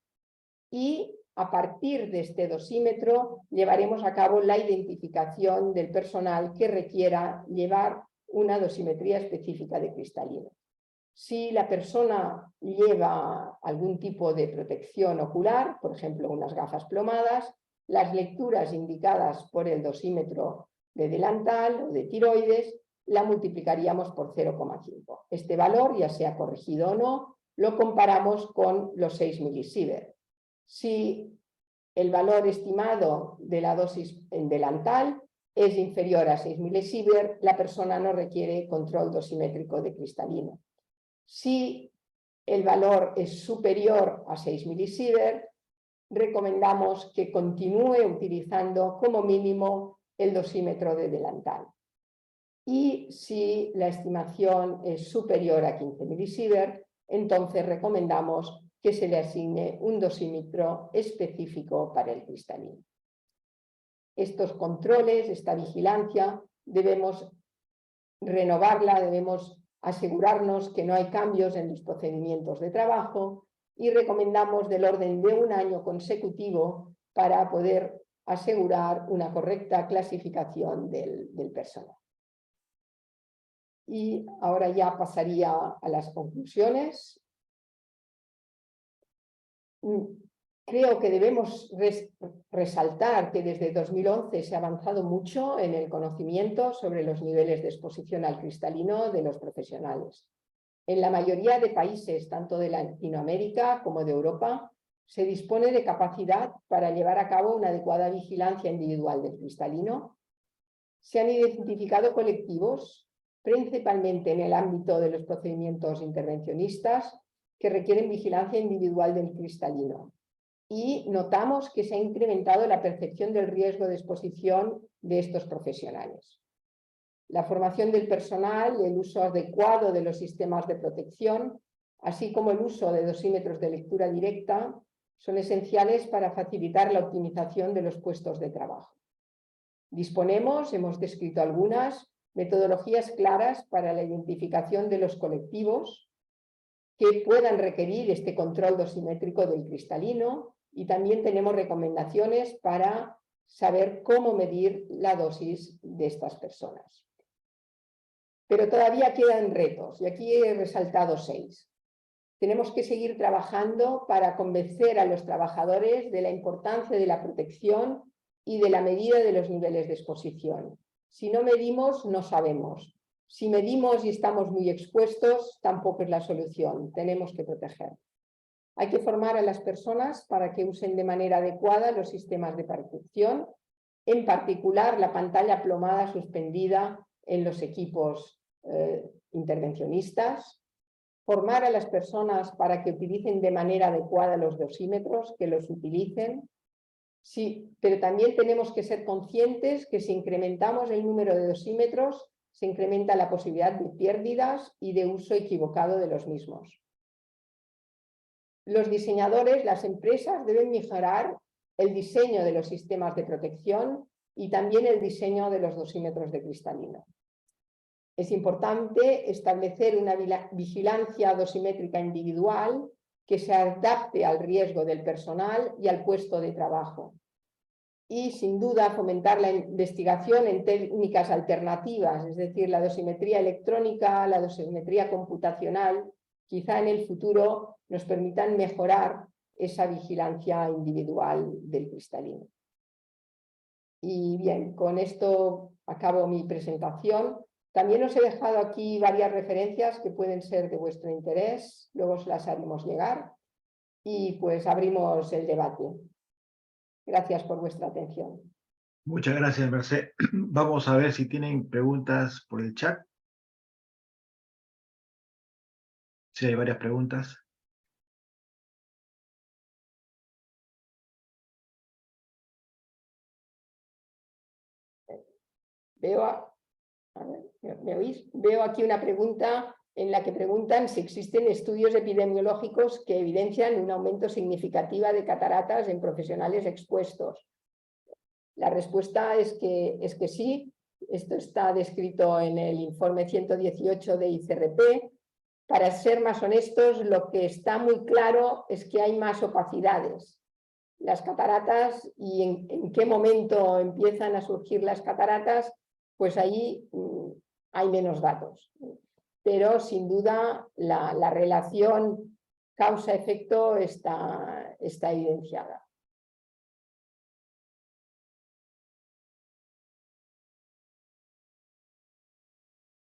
y a partir de este dosímetro llevaremos a cabo la identificación del personal que requiera llevar una dosimetría específica de cristalino. Si la persona lleva algún tipo de protección ocular, por ejemplo unas gafas plomadas, las lecturas indicadas por el dosímetro de delantal o de tiroides la multiplicaríamos por 0,5. Este valor, ya sea corregido o no, lo comparamos con los 6 milisievert. Si el valor estimado de la dosis en delantal es inferior a 6 milisievert, la persona no requiere control dosimétrico de cristalino. Si el valor es superior a 6 milisievert, recomendamos que continúe utilizando como mínimo el dosímetro de delantal. Y si la estimación es superior a 15 milisievert, entonces recomendamos que se le asigne un dosímetro específico para el cristalino. estos controles, esta vigilancia, debemos renovarla, debemos asegurarnos que no hay cambios en los procedimientos de trabajo y recomendamos del orden de 1 año consecutivo para poder asegurar una correcta clasificación del personal. Y ahora ya pasaría a las conclusiones. Creo que debemos resaltar que desde 2011 se ha avanzado mucho en el conocimiento sobre los niveles de exposición al cristalino de los profesionales. En la mayoría de países, tanto de Latinoamérica como de Europa, se dispone de capacidad para llevar a cabo una adecuada vigilancia individual del cristalino. Se han identificado colectivos, principalmente en el ámbito de los procedimientos intervencionistas, que requieren vigilancia individual del cristalino. Y notamos que se ha incrementado la percepción del riesgo de exposición de estos profesionales. La formación del personal, el uso adecuado de los sistemas de protección, así como el uso de dosímetros de lectura directa, son esenciales para facilitar la optimización de los puestos de trabajo. Disponemos, hemos descrito algunas, metodologías claras para la identificación de los colectivos que puedan requerir este control dosimétrico del cristalino, y también tenemos recomendaciones para saber cómo medir la dosis de estas personas. Pero todavía quedan retos, y aquí he resaltado 6. Tenemos que seguir trabajando para convencer a los trabajadores de la importancia de la protección y de la medida de los niveles de exposición. Si no medimos, no sabemos. Si medimos y estamos muy expuestos, tampoco es la solución. Tenemos que proteger. Hay que formar a las personas para que usen de manera adecuada los sistemas de protección, en particular la pantalla plomada suspendida en los equipos intervencionistas. Formar a las personas para que utilicen de manera adecuada los dosímetros, que los utilicen. Sí, pero también tenemos que ser conscientes que si incrementamos el número de dosímetros, se incrementa la posibilidad de pérdidas y de uso equivocado de los mismos. Los diseñadores, las empresas, deben mejorar el diseño de los sistemas de protección y también el diseño de los dosímetros de cristalino. Es importante establecer una vigilancia dosimétrica individual que se adapte al riesgo del personal y al puesto de trabajo. Y, sin duda, fomentar la investigación en técnicas alternativas, es decir, la dosimetría electrónica, la dosimetría computacional, quizá en el futuro nos permitan mejorar esa vigilancia individual del cristalino. Y bien, con esto acabo mi presentación. También os he dejado aquí varias referencias que pueden ser de vuestro interés, luego os las haremos llegar y pues abrimos el debate. Gracias por vuestra atención. Muchas gracias, Merced. Vamos a ver si tienen preguntas por el chat. Sí, hay varias preguntas. ¿Me oís? Veo aquí una pregunta en la que preguntan si existen estudios epidemiológicos que evidencian un aumento significativo de cataratas en profesionales expuestos. La respuesta es que sí. Esto está descrito en el informe 118 de ICRP. Para ser más honestos, lo que está muy claro es que hay más opacidades. Las cataratas y en qué momento empiezan a surgir las cataratas, pues ahí hay menos datos. Pero sin duda la relación causa-efecto está evidenciada.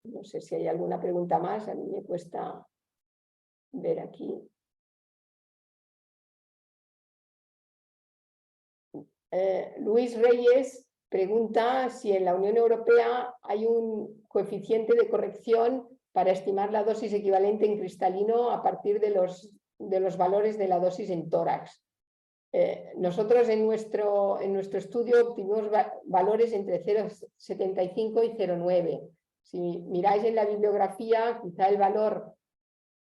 No sé si hay alguna pregunta más, a mí me cuesta ver aquí. Luis Reyes pregunta si en la Unión Europea hay un coeficiente de corrección para estimar la dosis equivalente en cristalino a partir de los valores de la dosis en tórax. Nosotros en nuestro estudio obtuvimos valores entre 0,75 y 0,9. Si miráis en la bibliografía, quizá el valor,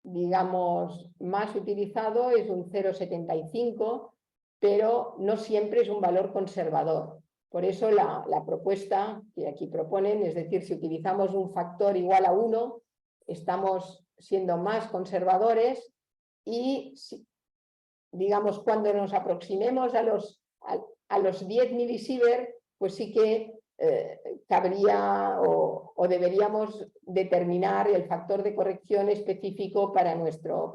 digamos, más utilizado es un 0,75, pero no siempre es un valor conservador. Por eso la propuesta que aquí proponen, es decir, si utilizamos un factor igual a 1, estamos siendo más conservadores y, digamos, cuando nos aproximemos a los 10 milisievert, pues sí que cabría o deberíamos determinar el factor de corrección específico para nuestro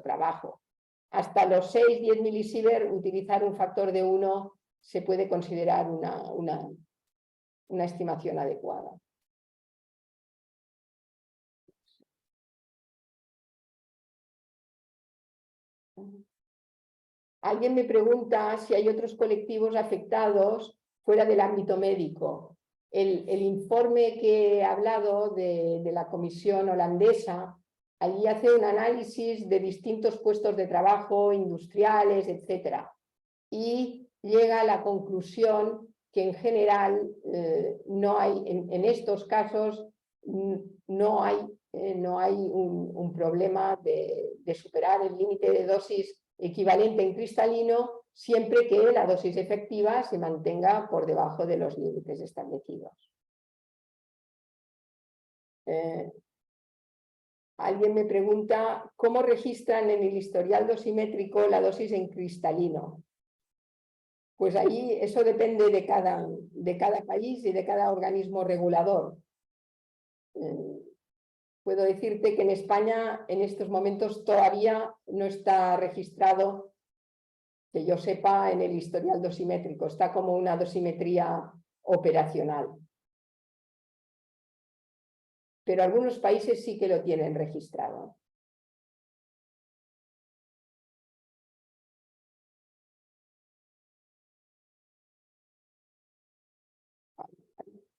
trabajo. Hasta los 6-10 milisievert, utilizar un factor de 1 se puede considerar una estimación adecuada. Alguien me pregunta si hay otros colectivos afectados fuera del ámbito médico. El informe que he hablado de la comisión holandesa, allí hace un análisis de distintos puestos de trabajo, industriales, etc. Y llega a la conclusión que en general no hay, en estos casos, no hay un problema de superar el límite de dosis equivalente en cristalino, siempre que la dosis efectiva se mantenga por debajo de los límites establecidos. Alguien me pregunta cómo registran en el historial dosimétrico la dosis en cristalino. Pues ahí eso depende de cada país y de cada organismo regulador. Puedo decirte que en España en estos momentos todavía no está registrado, que yo sepa, en el historial dosimétrico. Está como una dosimetría operacional. Pero algunos países sí que lo tienen registrado.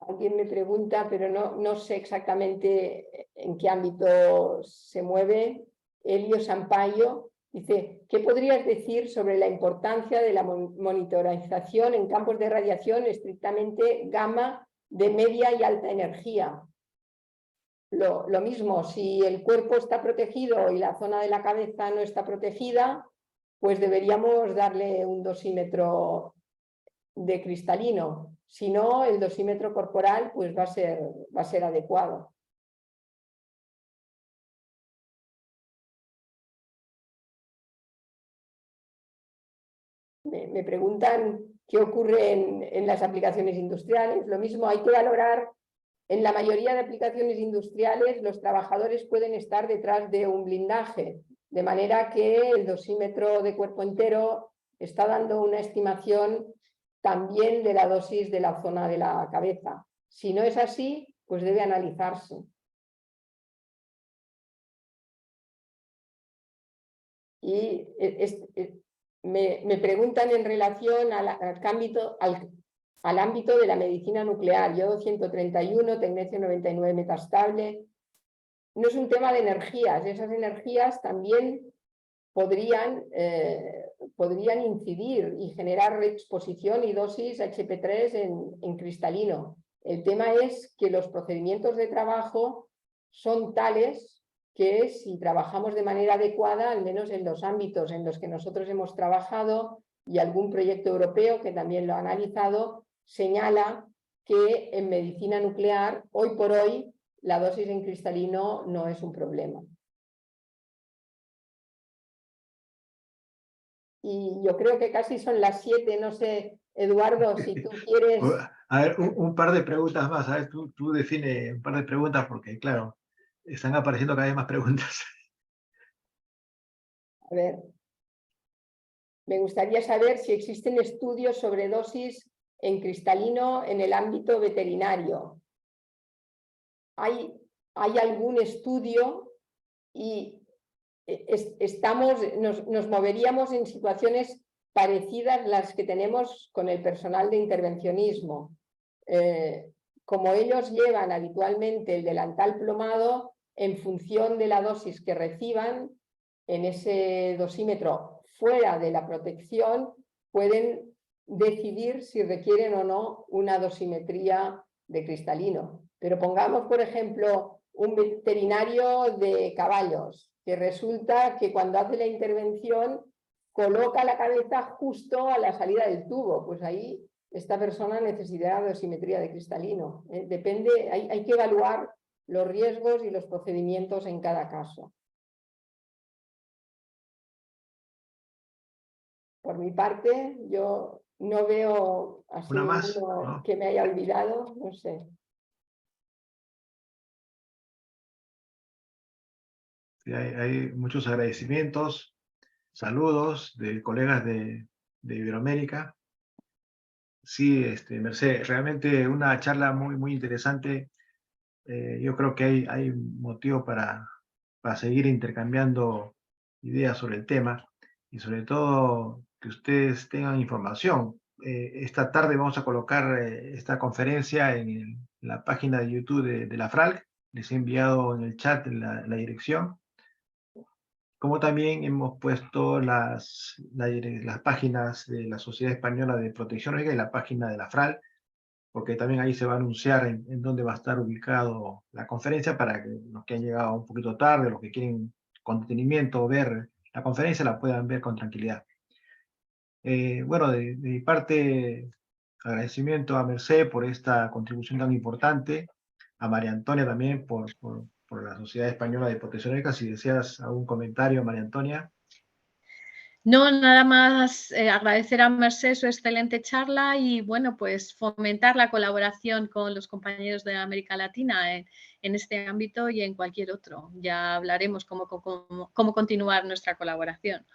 Alguien me pregunta, pero no sé exactamente en qué ámbito se mueve. Elio Sampaio dice, ¿qué podrías decir sobre la importancia de la monitorización en campos de radiación estrictamente gamma de media y alta energía? Lo mismo, si el cuerpo está protegido y la zona de la cabeza no está protegida, pues deberíamos darle un dosímetro de cristalino. Si no, el dosímetro corporal pues va a ser adecuado. Me preguntan qué ocurre en las aplicaciones industriales. Lo mismo, hay que valorar. En la mayoría de aplicaciones industriales los trabajadores pueden estar detrás de un blindaje, de manera que el dosímetro de cuerpo entero está dando una estimación también de la dosis de la zona de la cabeza. Si no es así, pues debe analizarse. Y me preguntan en relación al ámbito de la medicina nuclear, yodo 131, tecnecio 99 metastable. No es un tema de energías, esas energías también podrían incidir y generar exposición y dosis HP3 en cristalino. El tema es que los procedimientos de trabajo son tales que si trabajamos de manera adecuada, al menos en los ámbitos en los que nosotros hemos trabajado y algún proyecto europeo que también lo ha analizado, señala que en medicina nuclear, hoy por hoy, la dosis en cristalino no es un problema. Y yo creo que casi son las 7, no sé, Eduardo, si tú quieres... A ver, un par de preguntas más, ¿sabes? Tú define un par de preguntas porque, claro, están apareciendo cada vez más preguntas. A ver, me gustaría saber si existen estudios sobre dosis en cristalino en el ámbito veterinario. ¿Hay algún estudio? Y nos moveríamos en situaciones parecidas a las que tenemos con el personal de intervencionismo. Como ellos llevan habitualmente el delantal plomado, en función de la dosis que reciban en ese dosímetro fuera de la protección, pueden decidir si requieren o no una dosimetría de cristalino. Pero pongamos, por ejemplo, un veterinario de caballos, que resulta que cuando hace la intervención coloca la cabeza justo a la salida del tubo, pues ahí esta persona necesitará dosimetría de cristalino. Depende, hay que evaluar los riesgos y los procedimientos en cada caso. Por mi parte, yo no veo así Una más, ninguno ¿no? que me haya olvidado, no sé. Sí, hay muchos agradecimientos, saludos de colegas de Iberoamérica. Sí, Merced, realmente una charla muy interesante. Yo creo que hay motivo para seguir intercambiando ideas sobre el tema y sobre todo que ustedes tengan información. Esta tarde vamos a colocar esta conferencia en la página de YouTube de la FRALC. Les he enviado en el chat la dirección. Como también hemos puesto las páginas de la Sociedad Española de Protección Médica y la página de la FRAL, porque también ahí se va a anunciar en dónde va a estar ubicado la conferencia para que los que han llegado un poquito tarde, los que quieren con detenimiento ver la conferencia, la puedan ver con tranquilidad. Bueno, de mi parte, agradecimiento a Merced por esta contribución tan importante, a María Antonia también por la Sociedad Española de Protección Médica. Si deseas algún comentario, María Antonia. No, nada más agradecer a Merced su excelente charla y, bueno, pues fomentar la colaboración con los compañeros de América Latina en este ámbito y en cualquier otro. Ya hablaremos cómo continuar nuestra colaboración.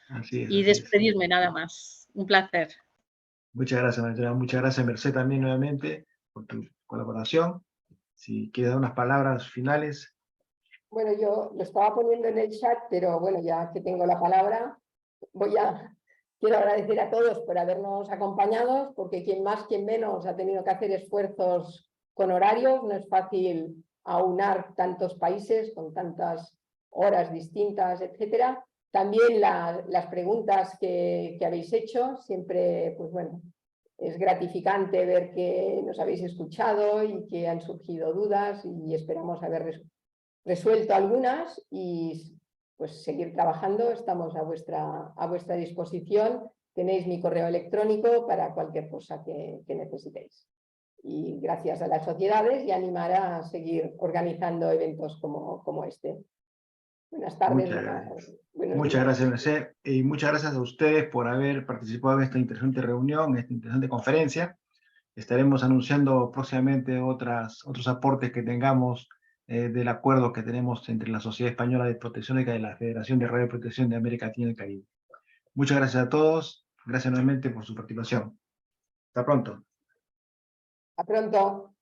Así es, Y así es. despedirme nada más. Un placer. Muchas gracias, María Antonia. Muchas gracias, Merced, también nuevamente por tu colaboración. Si quieres dar unas palabras finales. Bueno, yo lo estaba poniendo en el chat, pero bueno, ya que tengo la palabra, quiero agradecer a todos por habernos acompañado, porque quien más, quien menos ha tenido que hacer esfuerzos con horarios. No es fácil aunar tantos países con tantas horas distintas, etcétera. También las preguntas que habéis hecho, siempre, pues bueno, es gratificante ver que nos habéis escuchado y que han surgido dudas y esperamos haber resuelto algunas y pues seguir trabajando. Estamos a vuestra disposición. Tenéis mi correo electrónico para cualquier cosa que necesitéis. Y gracias a las sociedades y animar a seguir organizando eventos como este. Buenas tardes. Muchas gracias, Merced, y muchas gracias a ustedes por haber participado en esta interesante reunión, en esta interesante conferencia. Estaremos anunciando próximamente otros aportes que tengamos del acuerdo que tenemos entre la Sociedad Española de Protección Médica y la Federación de Radioprotección de América Latina y el Caribe. Muchas gracias a todos. Gracias nuevamente por su participación. Hasta pronto. Hasta pronto.